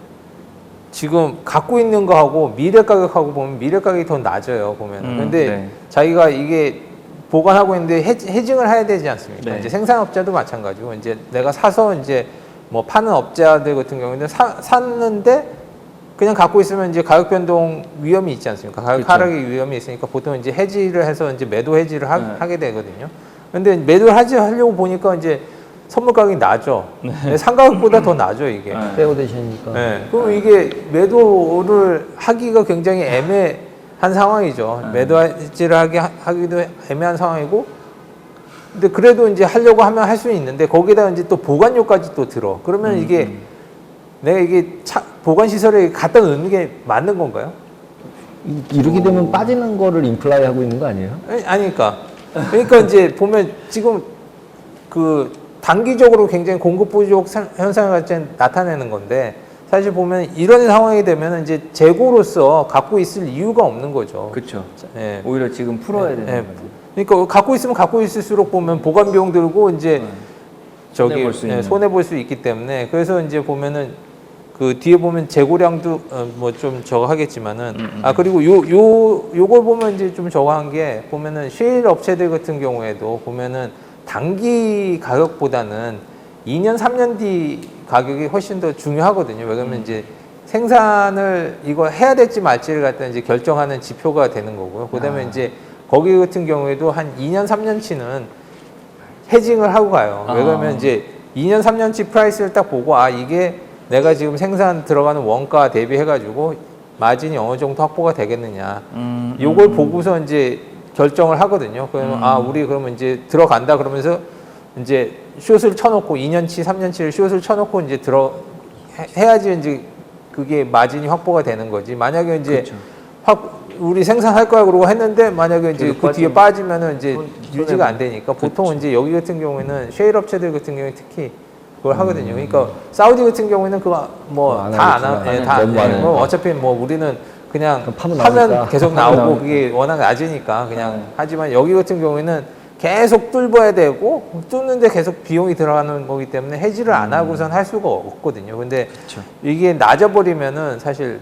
지금 갖고 있는 거하고 미래 가격하고 보면 미래 가격이 더 낮아요. 보면은. 근데 네. 자기가 이게 보관하고 있는데 해징을 해야 되지 않습니까? 네. 이제 생산업자도 마찬가지고 이제 내가 사서 이제 뭐 파는 업자들 같은 경우는 샀는데 그냥 갖고 있으면 이제 가격 변동 위험이 있지 않습니까? 가격 그렇죠. 하락의 위험이 있으니까 보통 이제 해지를 해서 이제 매도 해지를 하게 되거든요. 근데 매도 하려고 보니까 이제 선물 가격이 낮죠. 상가격보다 더 낮죠, 이게. 백오데이션이니까. 네. 그럼 이게 매도를 하기가 굉장히 애매한 상황이죠. 매도 해지를 하기도 애매한 상황이고, 근데 그래도 이제 하려고 하면 할 수 있는데 거기다 이제 또 보관료까지 또 들어. 그러면 이게 내가 이게 보관 시설에 갖다 놓는 게 맞는 건가요? 이렇게 되면 빠지는 거를 임플라이 하고 있는 거 아니에요? 그러니까 이제 보면 지금 그 단기적으로 굉장히 공급 부족 현상을 나타내는 건데 사실 보면 이런 상황이 되면 이제 재고로서 갖고 있을 이유가 없는 거죠. 그렇죠. 예. 오히려 지금 풀어야 되는 예. 거죠. 그러니까 갖고 있으면 갖고 있을수록 보면 보관 비용 들고 이제 저기 손해 볼 수 있는. 손해 볼 수 있기 때문에 그래서 이제 보면은 그 뒤에 보면 재고량도 뭐 좀 저거 하겠지만은 그리고 요걸 보면 이제 좀 저거 한 게 보면은 셰일 업체들 같은 경우에도 보면은 단기 가격보다는 2년 3년 뒤 가격이 훨씬 더 중요하거든요. 왜냐면 이제 생산을 이거 해야 될지 말지를 갖다 이제 결정하는 지표가 되는 거고요. 그다음에 이제 거기 같은 경우에도 한 2년 3년치는 해징을 하고 가요. 왜냐면 이제 2년 3년치 프라이스를 딱 보고 이게 내가 지금 생산 들어가는 원가 대비해가지고 마진이 어느 정도 확보가 되겠느냐. 요걸 보고서 이제 결정을 하거든요. 그러면 우리 그러면 이제 들어간다 그러면서 이제 숏을 쳐놓고 2년치, 3년치를 숏을 쳐놓고 이제 해야지 이제 그게 마진이 확보가 되는 거지. 만약에 이제 그렇죠. 우리 생산할 거야 그러고 했는데 만약에 이제 그 뒤에 빠지면은 이제 유지가 안 되니까 보통 그렇죠. 이제 여기 같은 경우에는 셰일 업체들 같은 경우에 특히 그걸 하거든요. 그러니까 사우디 같은 경우에는 그거 뭐 다 안 하고 어차피 뭐 우리는 그냥 하면 계속 나오고 그게 워낙 낮으니까 그냥 하지만 여기 같은 경우에는 계속 뚫어야 되고 뚫는데 계속 비용이 들어가는 거기 때문에 해지를 안 하고선 할 수가 없거든요. 근데 그렇죠. 이게 낮아버리면은 사실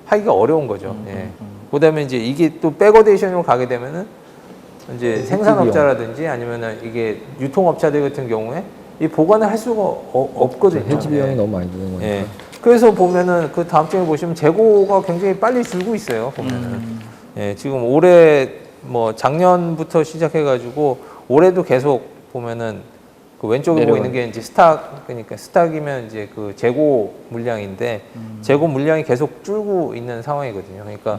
하기가 어려운 거죠. 예. 그다음에 이제 이게 또 백어데이션으로 가게 되면은 이제 생산업자라든지 아니면은 이게 유통업자들 같은 경우에 이 보관을 할 수가 없거든요. 해지 비용이 너무 많이 드는 거니까. 예. 그래서 보면은 그 다음 장에 보시면 재고가 굉장히 빨리 줄고 있어요. 보면은 예, 지금 올해 뭐 작년부터 시작해가지고 올해도 계속 보면은 그 왼쪽에 보이는 게 이제 그러니까 스탁이면 이제 그 재고 물량인데 재고 물량이 계속 줄고 있는 상황이거든요. 그러니까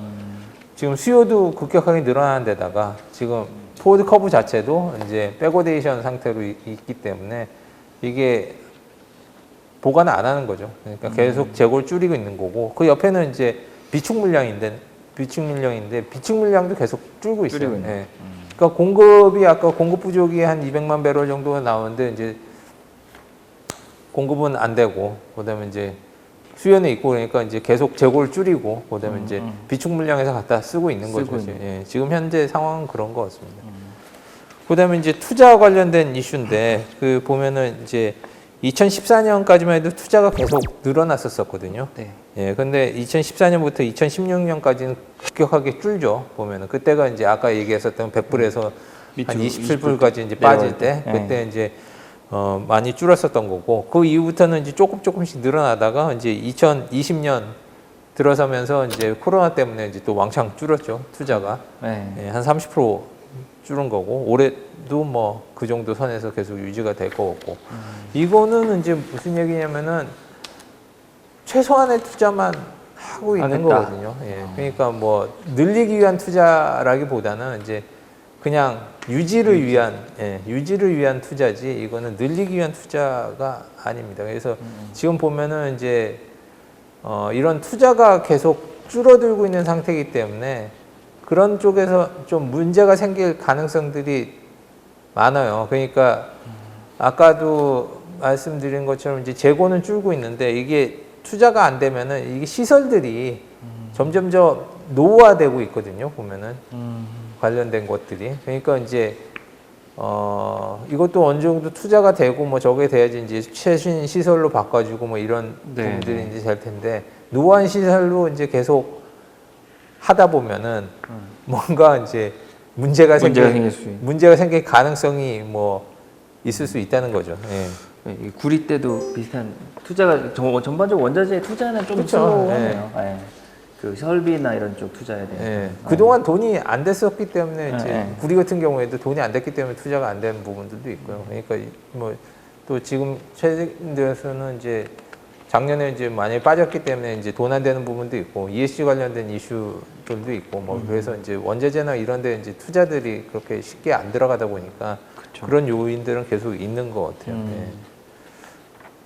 지금 수요도 급격하게 늘어나는 데다가 지금 포워드 커브 자체도 이제 백오데이션 상태로 있기 때문에 이게 보관을 안 하는 거죠. 그러니까 계속 재고를 줄이고 있는 거고 그 옆에는 이제 비축 물량인데 비축 물량도 계속 줄고 있어요. 예. 그러니까 공급이 아까 공급 부족이 한 200만 배럴 정도가 나오는데 이제 공급은 안 되고 그다음에 이제 수요는 있고 그러니까 이제 계속 재고를 줄이고 그다음에 이제 비축 물량에서 갖다 쓰고 있는 거죠. 예. 지금 현재 상황은 그런 것 같습니다. 그다음에 이제 투자 관련된 이슈인데 그 보면은 이제 2014년까지만 해도 투자가 계속 늘어났었거든요. 네. 예, 근데 2014년부터 2016년까지는 급격하게 줄죠. 보면은 그때가 이제 아까 얘기했었던 100불에서 한 27불까지 이제 빠질 때 그때 이제 많이 줄었었던 거고 그 이후부터는 이제 조금씩 늘어나다가 이제 2020년 들어서면서 이제 코로나 때문에 이제 또 왕창 줄었죠. 투자가 예, 한 30% 줄은 거고 올해도 뭐 그 정도 선에서 계속 유지가 될 거고 이거는 이제 무슨 얘기냐면은 최소한의 투자만 하고 있는 거거든요. 예. 그러니까 뭐 늘리기 위한 투자라기보다는 이제 그냥 유지를 위한 투자지 이거는 늘리기 위한 투자가 아닙니다. 그래서 지금 보면은 이제 이런 투자가 계속 줄어들고 있는 상태이기 때문에 그런 쪽에서 좀 문제가 생길 가능성들이 많아요. 그러니까 아까도 말씀드린 것처럼 이제 재고는 줄고 있는데 이게 투자가 안 되면은 이게 시설들이 점점 노후화되고 있거든요. 보면은 관련된 것들이. 그러니까 이제 이것도 어느 정도 투자가 되고 뭐 저게 돼야지 이제 최신 시설로 바꿔주고 뭐 이런 부분들이 이제 될 텐데 노후한 시설로 이제 계속 하다 보면은 뭔가 이제 문제가 생길 가능성이 뭐 있을 수 있다는 거죠. 예. 이 구리 때도 비슷한 투자가 전반적으로 원자재 투자는 좀 그쵸. 슬로우하네요. 예. 그 설비나 이런 쪽 투자에 대해서. 예. 그동안 돈이 안 됐었기 때문에 이제 구리 같은 경우에도 돈이 안 됐기 때문에 투자가 안 되는 부분들도 있고요. 그러니까 뭐 또 지금 최근 들어서는 이제 작년에 이제 많이 빠졌기 때문에 이제 돈 안 되는 부분도 있고 ESG 관련된 이슈들도 있고 뭐 그래서 이제 원자재나 이런데 이제 투자들이 그렇게 쉽게 안 들어가다 보니까 그런 요인들은 계속 있는 것 같아요. 예.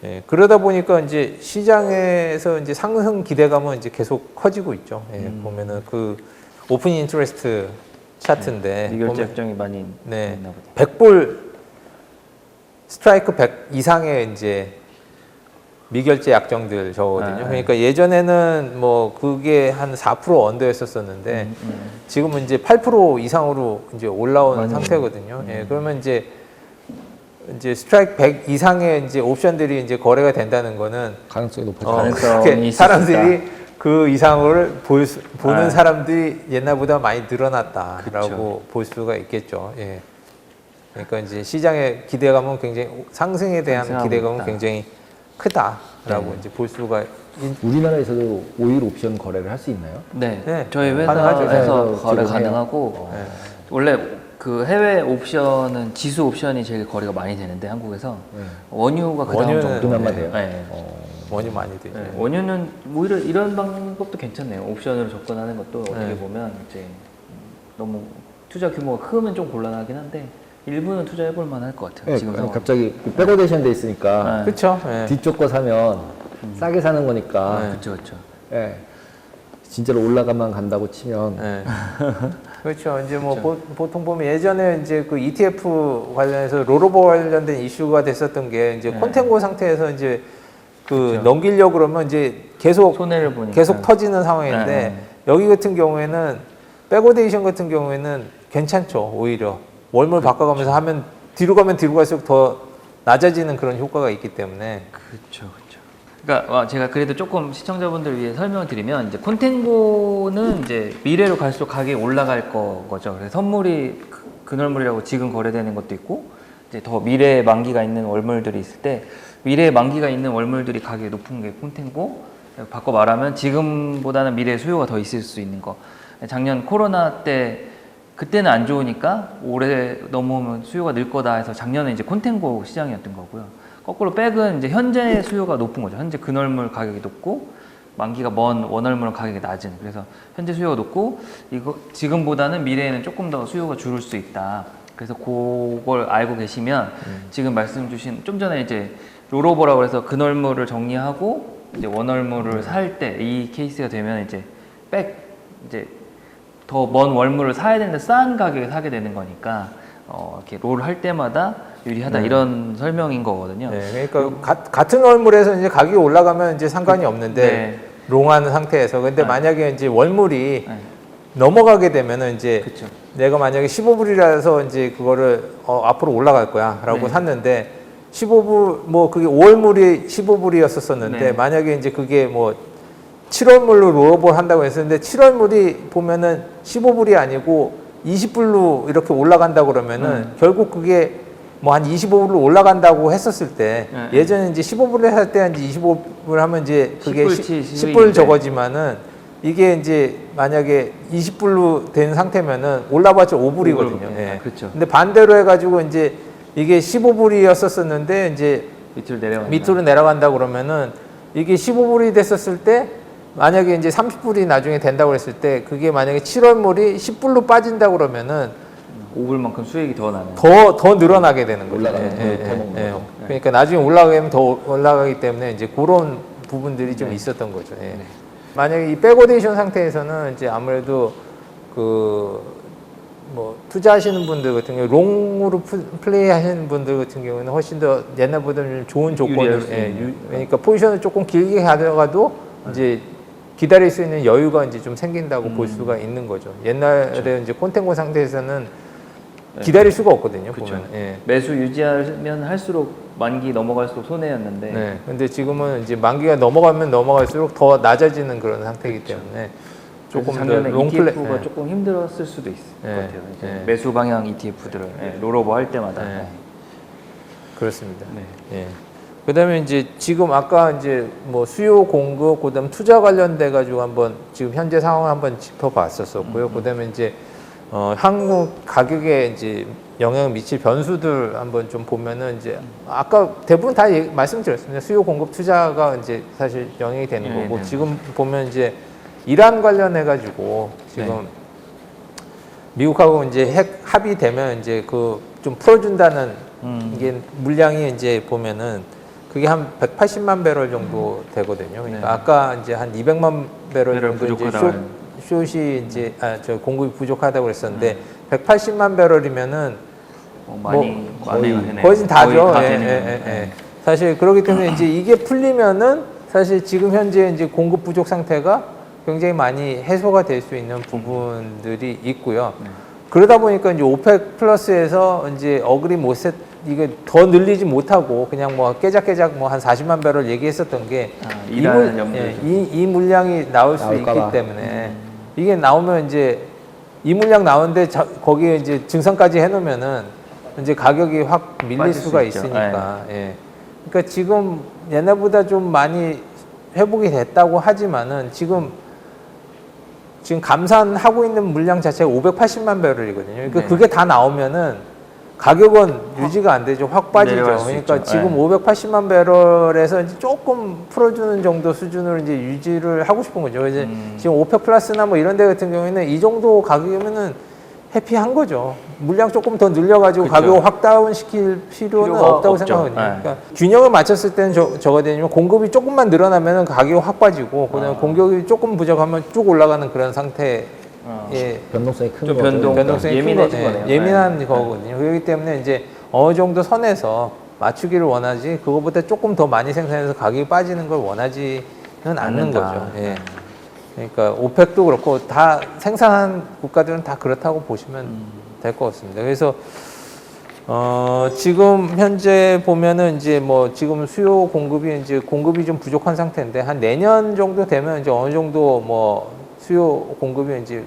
예, 그러다 보니까 이제 시장에서 이제 상승 기대감은 이제 계속 커지고 있죠. 예, 보면은 그 오픈 인트레스트 차트인데 미결제 보면- 약정이 많이 네, 있나 보다. 100불 스트라이크 100 이상의 이제 미결제 약정들 저거든요. 아, 그러니까 예전에는 뭐 그게 한 4% 언더였었었는데 지금은 이제 8% 이상으로 이제 올라온 많이 상태거든요. 예, 그러면 이제 스트라이크 100 이상의 이제 옵션들이 이제 거래가 된다는 거는 가능성이 높아져. 가능성이 그렇게 있을 수 사람들이 그 이상을 보는 아. 사람들이 옛날보다 많이 늘어났다라고 그쵸. 볼 수가 있겠죠. 예. 그러니까 이제 시장의 기대감은 굉장히 상승에 대한 상승하고 기대감은 있다. 굉장히 크다라고 이제 볼 수가 우리나라에서도 오일 옵션 거래를 할 수 있나요? 네, 네, 저희 가능하죠. 회사에서 네, 거래 지금 해요. 가능하고 네. 원래 그 해외 옵션은 지수 옵션이 제일 거래가 많이 되는데 한국에서 네. 원유가 그 다음 원유는- 정도. 그나마 돼요? 네. 원이 많이 되죠. 네, 원유는 오히려 이런 방법도 괜찮네요. 옵션으로 접근하는 것도 어떻게 네. 보면 이제 너무 투자 규모가 크면 좀 곤란하긴 한데 일부는 투자해볼 만할 것 같아요. 네, 지금 아니, 상황. 갑자기 백오데이션 돼 있으니까 네. 그렇죠. 예. 뒤쪽 거 사면 싸게 사는 거니까 네. 그렇죠, 그렇죠. 예, 진짜로 올라가만 간다고 치면 예. 그렇죠. 이제 뭐 보통 보면 예전에 이제 그 ETF 관련해서 롤오버 관련된 이슈가 됐었던 게 이제 네. 콘텐고 상태에서 이제 그 그렇죠. 넘기려고 그러면 이제 계속 손해를 보니까 계속 터지는 상황인데 네. 여기 같은 경우에는 백오데이션 같은 경우에는 괜찮죠. 오히려 월물 바꿔가면서 하면 뒤로 가면 뒤로 갈수록 더 낮아지는 그런 효과가 있기 때문에 그렇죠, 그렇죠. 그러니까 제가 그래도 조금 시청자분들 위해 설명을 드리면 이제 콘텐고는 이제 미래로 갈수록 가격이 올라갈 거죠. 그래서 선물이 근월물이라고 지금 거래되는 것도 있고 이제 더 미래에 만기가 있는 월물들이 있을 때 미래에 만기가 있는 월물들이 가격이 높은 게 콘텐고 바꿔 말하면 지금보다는 미래에 수요가 더 있을 수 있는 거. 작년 코로나 때 그때는 안 좋으니까 올해 넘어오면 수요가 늘 거다 해서 작년에 이제 콘텐고 시장이었던 거고요. 거꾸로 백은 이제 현재 수요가 높은 거죠. 현재 근월물 가격이 높고 만기가 먼 원월물 가격이 낮은. 그래서 현재 수요가 높고 이거 지금보다는 미래에는 조금 더 수요가 줄을 수 있다. 그래서 그걸 알고 계시면 지금 말씀 주신 좀 전에 이제 롤오버라고 해서 근월물을 정리하고 이제 원월물을 살 때 이 케이스가 되면 이제 백 이제 더 먼 월물을 사야 되는데 싼 가격에 사게 되는 거니까 이렇게 롤 할 때마다 유리하다 이런 설명인 거거든요. 네, 그러니까 같은 월물에서 이제 가격이 올라가면 이제 상관이 없는데 네. 롱하는 상태에서 근데 만약에 이제 월물이 네. 넘어가게 되면은 이제 그쵸. 내가 만약에 15불이라서 이제 그거를 앞으로 올라갈 거야라고 네. 샀는데 15불 뭐 그게 5월물이 15불이었었는데 네. 만약에 이제 그게 뭐 7월물로 롤오버 한다고 했었는데 7월물이 보면은 15불이 아니고 20불로 이렇게 올라간다고 그러면은 결국 그게 뭐 한 25불로 올라간다고 했었을 때 네. 예전에 이제 15불에 살 때 이제 25불 하면 이제 그게 10불치 10불 수익인데. 저거지만은 이게 이제 만약에 20불로 된 상태면은 올라봤자 5불이거든요. 예. 그렇죠. 근데 반대로 해가지고 이제 이게 15불이었었는데 이제 밑으로 내려간다 그러면은 이게 15불이 됐었을 때 만약에 이제 30불이 나중에 된다고 했을 때 그게 만약에 7월물이 10불로 빠진다 그러면은 5불만큼 수익이 더 나는. 더 늘어나게 되는 거죠. 올라가면 더 먹는 거죠. 그러니까 나중에 올라가면 더 올라가기 때문에 이제 그런 부분들이 좀 있었던 거죠. 예. 만약에 이 백오데이션 상태에서는 이제 아무래도 그 뭐 투자하시는 분들 같은 경우 롱으로 플레이 하시는 분들 같은 경우는 훨씬 더 옛날보다는 좋은 조건을 유리할 수 있는. 그러니까 포지션을 조금 길게 가져가도 이제 기다릴 수 있는 여유가 이제 좀 생긴다고 볼 수가 있는 거죠. 옛날에 이제 콘텐고 상태에서는 기다릴 수가 없거든요. 그쵸. 보면. 예. 매수 유지하면 할수록 만기 넘어갈수록 손해였는데 네. 근데 지금은 이제 만기가 넘어가면 넘어갈수록 더 낮아지는 그런 상태이기 때문에 조금 더 작년에 롱플레이. ETF가 조금 힘들었을 수도 있을 것 네. 같아요. 이제 네. 매수 방향 ETF들을 롤오버 할 때마다. 네. 그렇습니다. 네. 예. 그다음에 이제 지금 아까 이제 뭐 수요 공급 그다음 투자 관련돼 가지고 한번 지금 현재 상황을 한번 짚어봤었었고요. 그다음에 이제 한국 가격에 이제 영향을 미칠 변수들 한번 좀 보면은 이제 아까 대부분 다 말씀드렸습니다. 수요 공급 투자가 이제 사실 영향이 되는 네, 거고 네. 지금 보면 이제 이란 관련해 가지고 지금 네. 미국하고 이제 핵 합의되면 이제 그 좀 풀어준다는 이게 물량이 이제 보면은 그게 한 180만 배럴 정도 되거든요. 그러니까 네. 아까 이제 한 200만 배럴 배럴 정도 이제 부족하다. 숏이 이제 저 공급이 부족하다고 그랬었는데 180만 배럴이면은 많이 완화가 되네요. 거의 다죠. 거의 다 예, 되네요. 예, 예, 예. 사실 그렇기 때문에 이제 이게 풀리면은 사실 지금 현재 이제 공급 부족 상태가 굉장히 많이 해소가 될 수 있는 부분들이 있고요. 그러다 보니까 이제 오펙 플러스에서 이제 어그리 못셋 이게 더 늘리지 못하고 그냥 뭐 깨작깨작 뭐 한 40만 배럴 얘기했었던 게 이란 염두에서. 이 물량이 나올 수 나올까 있기 봐. 때문에 이게 나오면 이제 이 물량 나오는데 거기에 이제 증산까지 해놓으면은 이제 가격이 확 밀릴 빠질 수가 수 있죠. 있으니까. 예. 그러니까 지금 옛날보다 좀 많이 회복이 됐다고 하지만은 지금 감산하고 있는 물량 자체가 580만 배럴이거든요. 그러니까 네. 그게 다 나오면은 가격은 유지가 안 되죠. 확 빠지죠. 내려갈 수 그러니까 있죠. 지금 네. 580만 배럴에서 이제 조금 풀어주는 정도 수준으로 이제 유지를 하고 싶은 거죠. 이제 지금 오펙 플러스나 뭐 이런 데 같은 경우에는 이 정도 가격이면은 해피한 거죠. 물량 조금 더 늘려가지고 그쵸. 가격을 확 다운시킬 필요는 필요가 없다고 없죠. 생각하거든요. 네. 그러니까 균형을 맞췄을 때는 저거 되냐면 공급이 조금만 늘어나면 가격이 확 빠지고 그다음에 공격이 조금 부족하면 쭉 올라가는 그런 상태의 변동성이 큰 좀 거죠. 변동성이 예민해진 거네요. 예민한 네. 거거든요. 그렇기 때문에 이제 어느 정도 선에서 맞추기를 원하지 그거보다 조금 더 많이 생산해서 가격이 빠지는 걸 원하지는 않는 않는다. 거죠. 예. 그러니까 오펙도 그렇고 다 생산한 국가들은 다 그렇다고 보시면 될 것 같습니다. 그래서 지금 현재 보면은 이제 뭐 지금 수요 공급이 이제 공급이 좀 부족한 상태인데 한 내년 정도 되면 이제 어느 정도 뭐 수요 공급이 이제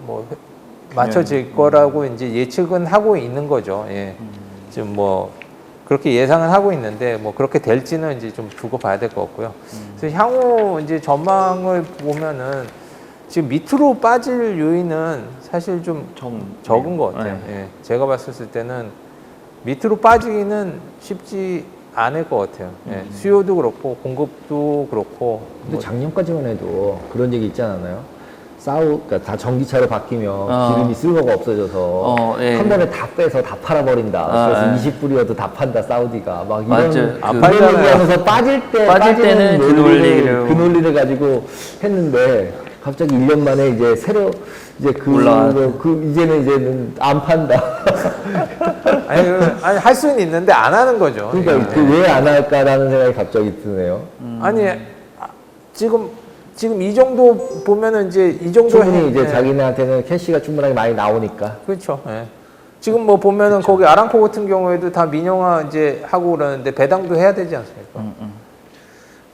뭐 맞춰질 거라고 이제 예측은 하고 있는 거죠. 예. 지금 뭐 그렇게 예상은 하고 있는데 뭐 그렇게 될지는 이제 좀 두고 봐야 될 것 같고요. 그래서 향후 이제 전망을 보면은 지금 밑으로 빠질 요인은 사실 좀 적은 것 같아요. 네. 예. 제가 봤을 때는 밑으로 빠지기는 쉽지 않을 것 같아요. 예. 수요도 그렇고 공급도 그렇고. 근데 작년까지만 해도 그런 얘기 있지 않았나요? 그러니까 다 전기차로 바뀌면 기름이 쓸모가 없어져서 예. 한 번에 다 빼서 다 팔아버린다. 그래서 20불이어도 다 판다 사우디가 막 이런 맞죠. 그런 얘기하면서 빠질 때는 그 논리를 가지고 했는데 갑자기 1년 만에 이제 새로 이제 이제는 안 판다. 아니 할 수는 있는데 안 하는 거죠. 그러니까 예. 왜 안 할까라는 생각이 갑자기 드네요. 아니 지금 이 정도 보면은 이제 이 정도 충분히 이제 예. 자기네한테는 캐시가 충분하게 많이 나오니까. 그렇죠. 예. 지금 뭐 보면은 거기 아람코 같은 경우에도 다 민영화 이제 하고 그러는데 배당도 해야 되지 않습니까?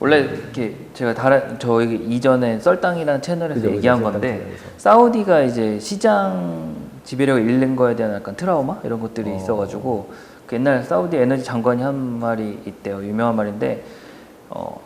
원래 이렇게 제가 저희 이전에 썰당이라는 채널에서 그죠, 얘기한 썰당 건데 채널에서. 사우디가 이제 시장 지배력을 잃는 거에 대한 약간 트라우마 이런 것들이 있어가지고 그 옛날 사우디 에너지 장관이 한 말이 있대요. 유명한 말인데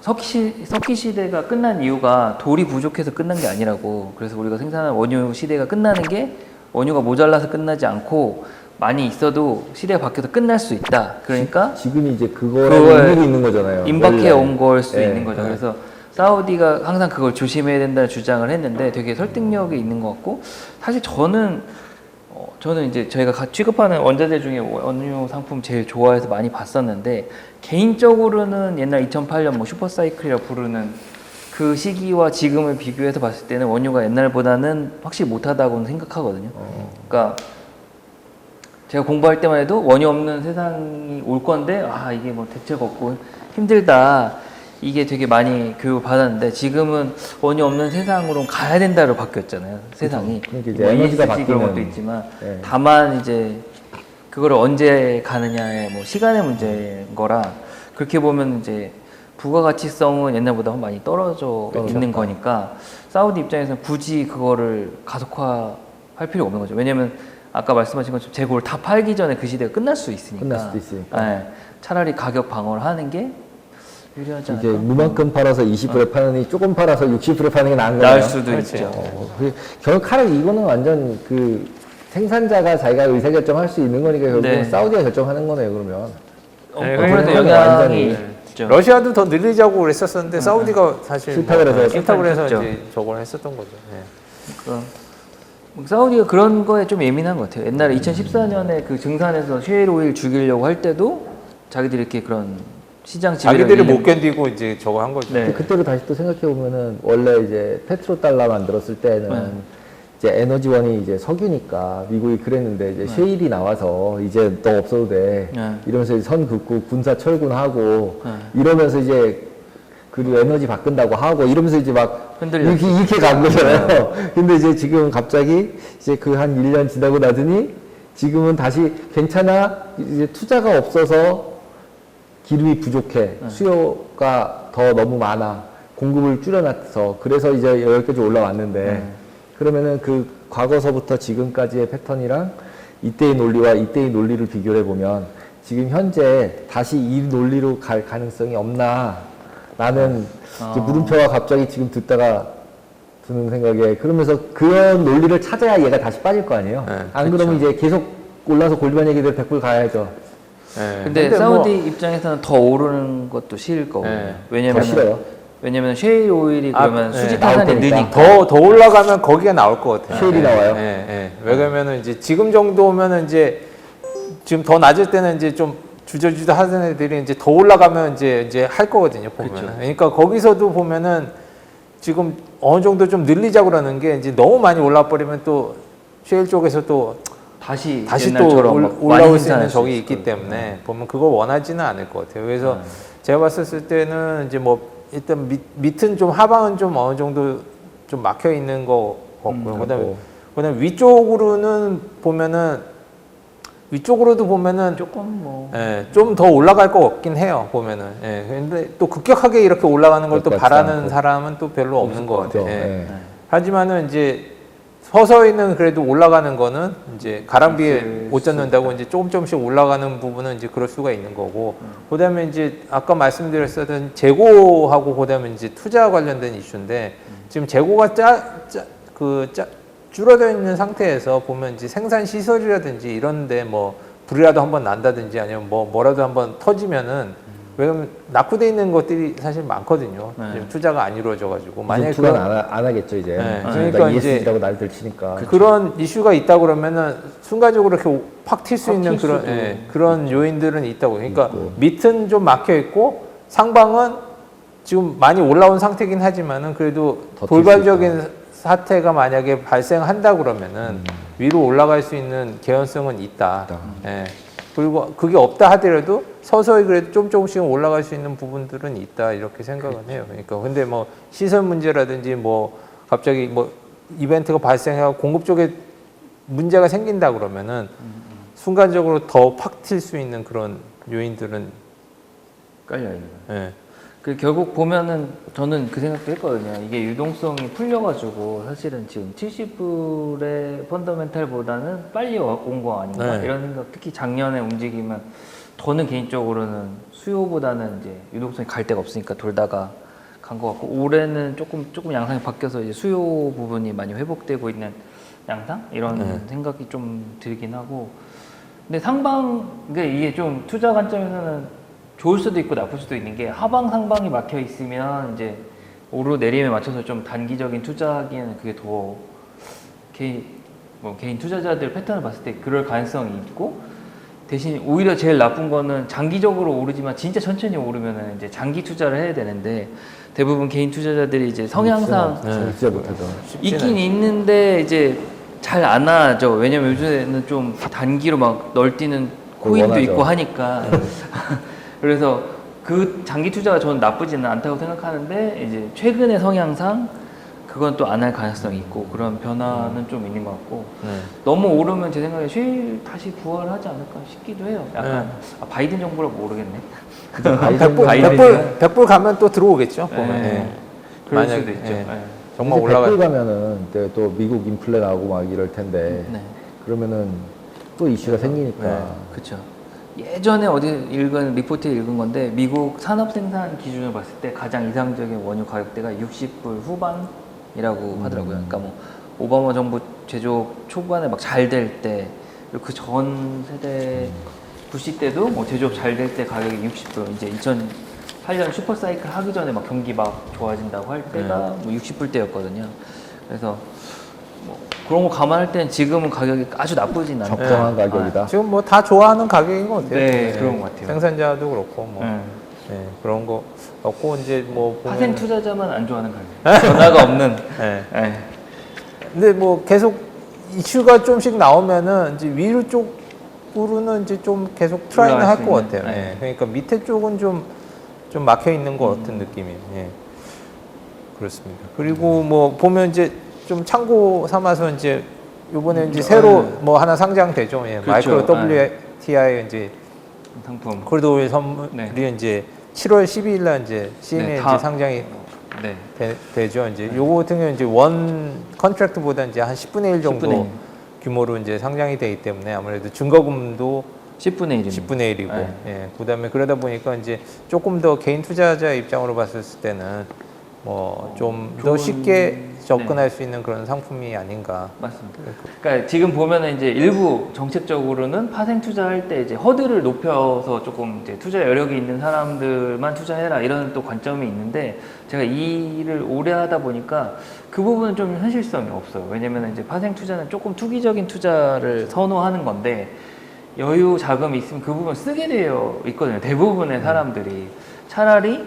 석기 시대가 끝난 이유가 돌이 부족해서 끝난 게 아니라고. 그래서 우리가 생산한 원유 시대가 끝나는 게 원유가 모자라서 끝나지 않고 많이 있어도 시대가 바뀌어서 끝날 수 있다. 그러니까 지금이 이제 그거에 의미가 있는 거잖아요. 임박해 원래. 온 걸 수 예, 있는 거죠. 예. 그래서 사우디가 항상 그걸 조심해야 된다는 주장을 했는데 되게 설득력이 있는 것 같고 사실 저는 이제 저희가 취급하는 원자재 중에 원유 상품 제일 좋아해서 많이 봤었는데 개인적으로는 옛날 2008년 뭐 슈퍼사이클이라 부르는 그 시기와 지금을 비교해서 봤을 때는 원유가 옛날보다는 확실히 못하다고는 생각하거든요. 그러니까 제가 공부할 때만 해도 원유 없는 세상이 올 건데 이게 뭐 대책 없고 힘들다 이게 되게 많이 교육을 받았는데 지금은 원유 없는 세상으로 가야 된다로 바뀌었잖아요. 세상이. 그러니까 이제 뭐 에너지가 ESG 그런 바뀌면, 것도 있지만 예. 다만 이제 그거를 언제 가느냐의 뭐 시간의 문제인 거라 그렇게 보면 이제 부가가치성은 옛날보다 많이 떨어져 있는 거니까 사우디 입장에서는 굳이 그거를 가속화할 필요가 없는 거죠. 왜냐면 아까 말씀하신 것처럼 재고를 다 팔기 전에 그 시대가 끝날 수 있으니까. 끝날 수도 있으니까. 네, 차라리 가격 방어를 하는 게 유리하지 않을까? 이제 무만큼 팔아서 20불에 파느니 조금 팔아서 60불에 파는 게 나은 거예요. 나을 수도 그렇죠. 있죠. 결국 이거는 완전 그 생산자가 자기가 의사결정할 수 있는 거니까 결국 네. 은 사우디가 결정하는 거네요. 그러면. 그래서 영향이 완전히. 있죠. 러시아도 더 늘리자고 그랬었는데 사우디가 사실 싫다고 해서 싫다고 해서 했죠. 이제 저걸 했었던 거죠. 예. 그러니까 사우디가 그런 거에 좀 예민한 것 같아요. 옛날에 2014년에 그 증산에서 쉐일 오일 죽이려고 할 때도 자기들이 이렇게 그런 시장 지배력 자기들이 있는- 못 견디고 이제 저거 한 거죠. 네. 그때로 다시 또 생각해 보면은 원래 이제 페트로달러 만들었을 때는 네. 이제 에너지원이 이제 석유니까 미국이 그랬는데 이제 셰일이 나와서 이제 너 없어도 돼 네. 이러면서 이제 선 긋고 군사 철군하고 네. 이러면서 이제 그리고 에너지 바꾼다고 하고 이러면서 이제 막 흔들렸죠. 이렇게 간 거잖아요. 근데 이제 지금 갑자기 이제 그 한 1년 지나고 나더니 지금은 다시 괜찮아 이제 투자가 없어서 기름이 부족해 수요가 더 너무 많아 공급을 줄여놨어 그래서 이제 여기까지 올라왔는데 그러면은 그 과거서부터 지금까지의 패턴이랑 이때의 논리와 이때의 논리를 비교해 보면 지금 현재 다시 이 논리로 갈 가능성이 없나 라는 이제 물음표가 갑자기 지금 듣다가 드는 생각에 그러면서 그런 논리를 찾아야 얘가 다시 빠질 거 아니에요. 네, 안 그러면 이제 계속 올라서 골드만 얘기대로 100불 가야죠. 네. 근데 뭐 사우디 입장에서는 더 오르는 것도 싫을 거고. 네. 더 싫어요. 왜냐면 셰일 오일이 그러면 네. 수지 나올 타산이 거니까. 느니까. 더 올라가면 거기가 나올 것 같아요. 셰일이 나와요? 예, 예. 왜냐면은 이제 지금 정도면은 이제 지금 더 낮을 때는 이제 좀 주저주저 하는 애들이 이제 더 올라가면 이제 할 거거든요, 보면은. 그쵸. 그러니까 거기서도 보면은 지금 어느 정도 좀 늘리자고 그러는 게 이제 너무 많이 올라 버리면 또 셰일 쪽에서 또 다시 또 옛날처럼 막 많이 올라올 수 있는 생산할 수 적이 있을 있기 거예요. 때문에 보면 그걸 원하지는 않을 것 같아요. 그래서 제가 봤을 때는 이제 뭐 일단 밑은 좀 하방은 좀 어느 정도 좀 막혀 있는 것 같고요. 그다음에 위쪽으로는 보면은 위쪽으로도 보면은 조금 뭐 예, 좀 더 올라갈 것 같긴 해요. 보면은. 예. 근데 또 급격하게 이렇게 올라가는 걸 또 같지 바라는 않고. 사람은 또 별로 없는 것 같아요. 그렇죠. 예. 예. 하지만은 이제 서서히는 그래도 올라가는 거는 이제 가랑비에 있을 못 잡는다고 이제 조금씩 올라가는 부분은 이제 그럴 수가 있는 거고, 그다음에 이제 아까 말씀드렸었던 재고하고 그다음에 이제 투자 관련된 이슈인데 지금 재고가 줄어져 있는 상태에서 보면 이제 생산 시설이라든지 이런데 뭐 불이라도 한번 난다든지 아니면 뭐라도 한번 터지면은 왜냐면 낙후돼 있는 것들이 사실 많거든요. 네. 지금 투자가 안 이루어져가지고 만약에 투자 그런 안 하겠죠 이제. 네. 그러니까 그러니까 이제 ESG라고 날들 치니까. 그런 이슈가 있다 그러면은 순간적으로 이렇게 팍 튈 수 있는 그런 수도 그런 요인들은 있다고. 그러니까 있고. 밑은 좀 막혀 있고 상방은 지금 많이 올라온 상태긴 하지만은 그래도 더뛸수 돌발적인 사태가 만약에 발생한다 그러면은 위로 올라갈 수 있는 개연성은 있다. 예. 그리고 그게 없다 하더라도 서서히 그래도 조금씩은 올라갈 수 있는 부분들은 있다 이렇게 생각은 해요. 그러니까 근데 뭐 시설 문제라든지 뭐 갑자기 뭐 이벤트가 발생해서 공급 쪽에 문제가 생긴다 그러면은 순간적으로 더 팍 튈 수 있는 그런 요인들은 깔려 있는 거예요. 예. 그 결국 보면은 저는 그 생각도 했거든요. 이게 유동성이 풀려가지고 사실은 지금 70불의 펀더멘탈보다는 빨리 온 거 아닌가 네. 이런 생각. 특히 작년에 움직이면 저는 개인적으로는 수요보다는 이제 유동성이 갈 데가 없으니까 돌다가 간 것 같고 올해는 조금 양상이 바뀌어서 이제 수요 부분이 많이 회복되고 있는 양상 이런 생각이 좀 들긴 하고. 근데 상방 이게 좀 투자 관점에서는 좋을 수도 있고 나쁠 수도 있는 게 하방 상방이 막혀 있으면 이제 오르 내림에 맞춰서 좀 단기적인 투자하기에는 그게 더 개인 투자자들 패턴을 봤을 때 그럴 가능성이 있고 대신 오히려 제일 나쁜 거는 장기적으로 오르지만 진짜 천천히 오르면은 이제 장기 투자를 해야 되는데 대부분 개인 투자자들이 이제 성향상 진짜 못하죠. 있긴 있는데 이제 잘 안 하죠. 왜냐면 요즘에는 좀 단기로 막 널뛰는 코인도 원하죠. 있고 하니까. 그래서 그 장기 투자가 저는 나쁘지는 않다고 생각하는데 이제 최근의 성향상 그건 또 안 할 가능성이 있고 그런 변화는 좀 있는 것 같고 너무 오르면 제 생각에 쉐일 다시 부활하지 않을까 싶기도 해요. 약간 바이든 정부라 모르겠네. 바이든 100불 가면 또 들어오겠죠. 보면. 네. 예. 그럴 만약, 수도 있죠. 예. 네. 정말 이제 올라가. 100불 가면은 이제 또 미국 인플레 나오고 막 이럴 텐데 네. 그러면은 또 이슈가 생기니까. 네. 그렇죠. 예전에 어디 읽은 리포트에 읽은 건데 미국 산업 생산 기준을 봤을 때 가장 이상적인 원유 가격대가 60불 후반이라고 하더라고요. 그러니까 뭐 오바마 정부 제조업 초반에 막 잘 될 때 그 전 세대 부시 때도 뭐 제조업 잘 될 때 가격이 60불 이제 2008년 슈퍼 사이클 하기 전에 막 경기 막 좋아진다고 할 때가 뭐 60불 대였거든요. 그래서 뭐 그런 거 감안할 때는 지금은 가격이 아주 나쁘진 않아요. 적정한 가격이다. 지금 뭐 다 좋아하는 가격인 것 같아요. 네, 예. 그런 것 같아요. 생산자도 그렇고 뭐. 네, 그런 거 없고 이제 뭐 보면 파생 투자자만 안 좋아하는 가격. 변화가 없는. 네. 네. 근데 뭐 계속 이슈가 좀씩 나오면은 이제 위로 쪽으로는 이제 좀 계속 트라이는 올라갈 할 수 것 있는, 같아요. 네. 예. 그러니까 밑에 쪽은 좀 막혀 있는 것 같은 느낌이에요. 예. 그렇습니다. 그리고 뭐 보면 이제 좀 참고 삼아서 이제 요번에 이제 새로 뭐 하나 상장되죠. 예. 그렇죠. 마이크로 WTI 이제 상품. 콜드오일 선물이 네. 이제 7월 12일 날 이제 CM에 네, 이제 상장이 네. 되죠. 이제 요거 같은 경우는 이제 원 컨트랙트보다 이제 한 10분의 1 정도 10분의 1. 규모로 이제 상장이 되기 때문에 아무래도 증거금도 10분의 1입니다. 10분의 1이고, 네. 예. 그다음에 그러다 보니까 이제 조금 더 개인 투자자 입장으로 봤을 때는 뭐 좀 더 좋은- 쉽게 접근할 수 있는 그런 상품이 아닌가. 맞습니다. 그러니까 지금 보면은 이제 일부 정책적으로는 파생 투자할 때 이제 허들을 높여서 조금 이제 투자 여력이 있는 사람들만 투자해라 이런 또 관점이 있는데 제가 이 일을 오래 하다 보니까 그 부분은 좀 현실성이 없어요. 왜냐면 이제 파생 투자는 조금 투기적인 투자를 선호하는 건데 여유 자금이 있으면 그 부분 쓰게 되어 있거든요. 대부분의 사람들이 차라리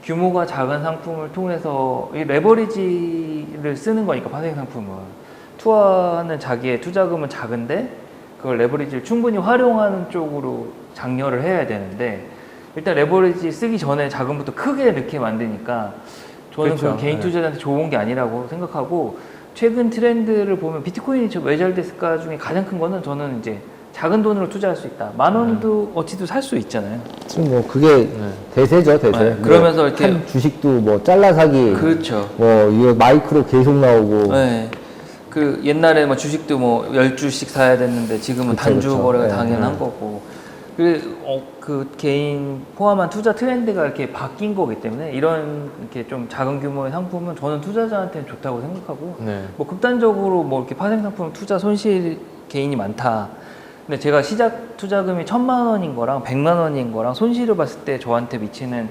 규모가 작은 상품을 통해서 이 레버리지를 쓰는 거니까 파생 상품은 투하하는 자기의 투자금은 작은데 그걸 레버리지를 충분히 활용하는 쪽으로 장려를 해야 되는데 일단 레버리지 쓰기 전에 자금부터 크게 넣게 만드니까 저는 그렇죠. 그 개인 네. 투자자한테 좋은 게 아니라고 생각하고 최근 트렌드를 보면 비트코인이 왜 잘 됐을까 중에 가장 큰 거는 저는 이제 작은 돈으로 투자할 수 있다. 만 원도 어치도 살 수 있잖아요. 지금 뭐 그게 대세죠, 대세. 네, 그러면서 뭐 이렇게- 한 주식도 뭐 잘라 사기, 그렇죠. 뭐 이거 마이크로 계속 나오고. 네. 그 옛날에 뭐 주식도 뭐 10주씩 사야 됐는데 지금은 그쵸, 단주 그쵸. 거래가 네, 당연한 거고. 그 개인 포함한 투자 트렌드가 이렇게 바뀐 거기 때문에 이런 이렇게 좀 작은 규모의 상품은 저는 투자자한테는 좋다고 생각하고 네. 뭐 극단적으로 뭐 이렇게 파생 상품 투자 손실 개인이 많다. 근데 제가 시작 투자금이 1,000만 원인 거랑 100만 원인 거랑 손실을 봤을 때 저한테 미치는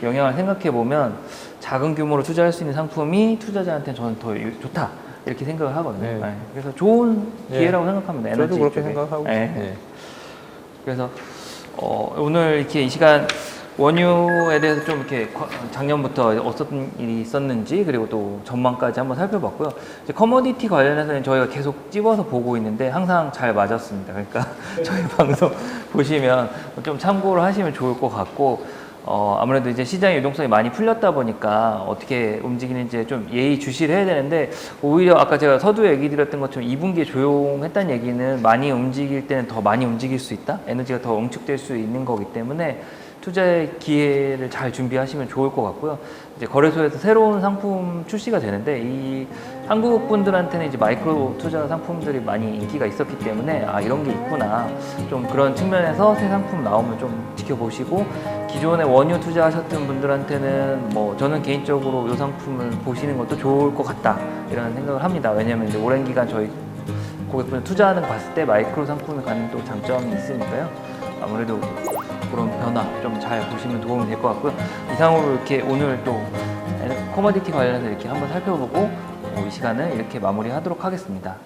영향을 생각해 보면 작은 규모로 투자할 수 있는 상품이 투자자한테는 저는 더 좋다 이렇게 생각을 하거든요. 네. 네. 그래서 좋은 기회라고 생각합니다. 저도 에너지 그렇게 쪽에. 생각하고 네. 있어요. 네. 그래서 오늘 이렇게 이 시간 원유에 대해서 좀 이렇게 작년부터 어떤 일이 있었는지 그리고 또 전망까지 한번 살펴봤고요. 이제 커머디티 관련해서는 저희가 계속 찝어서 보고 있는데 항상 잘 맞았습니다. 그러니까 저희 방송 보시면 좀 참고를 하시면 좋을 것 같고 아무래도 이제 시장의 유동성이 많이 풀렸다 보니까 어떻게 움직이는지 좀 예의주시를 해야 되는데 오히려 아까 제가 서두에 얘기 드렸던 것처럼 2분기에 조용했다는 얘기는 많이 움직일 때는 더 많이 움직일 수 있다? 에너지가 더 응축될 수 있는 거기 때문에 투자의 기회를 잘 준비하시면 좋을 것 같고요. 이제 거래소에서 새로운 상품 출시가 되는데 이 한국 분들한테는 이제 마이크로 투자 상품들이 많이 인기가 있었기 때문에 아 이런 게 있구나 좀 그런 측면에서 새 상품 나오면 좀 지켜보시고 기존에 원유 투자하셨던 분들한테는 뭐 저는 개인적으로 이 상품을 보시는 것도 좋을 것 같다 이런 생각을 합니다. 왜냐하면 이제 오랜 기간 저희 고객분들 투자하는 거 봤을 때 마이크로 상품을 갖는 또 장점이 있으니까요. 아무래도 그런 변화 좀 잘 보시면 도움이 될 것 같고요. 이상으로 이렇게 오늘 또 커머디티 관련해서 이렇게 한번 살펴보고 이 시간을 이렇게 마무리하도록 하겠습니다.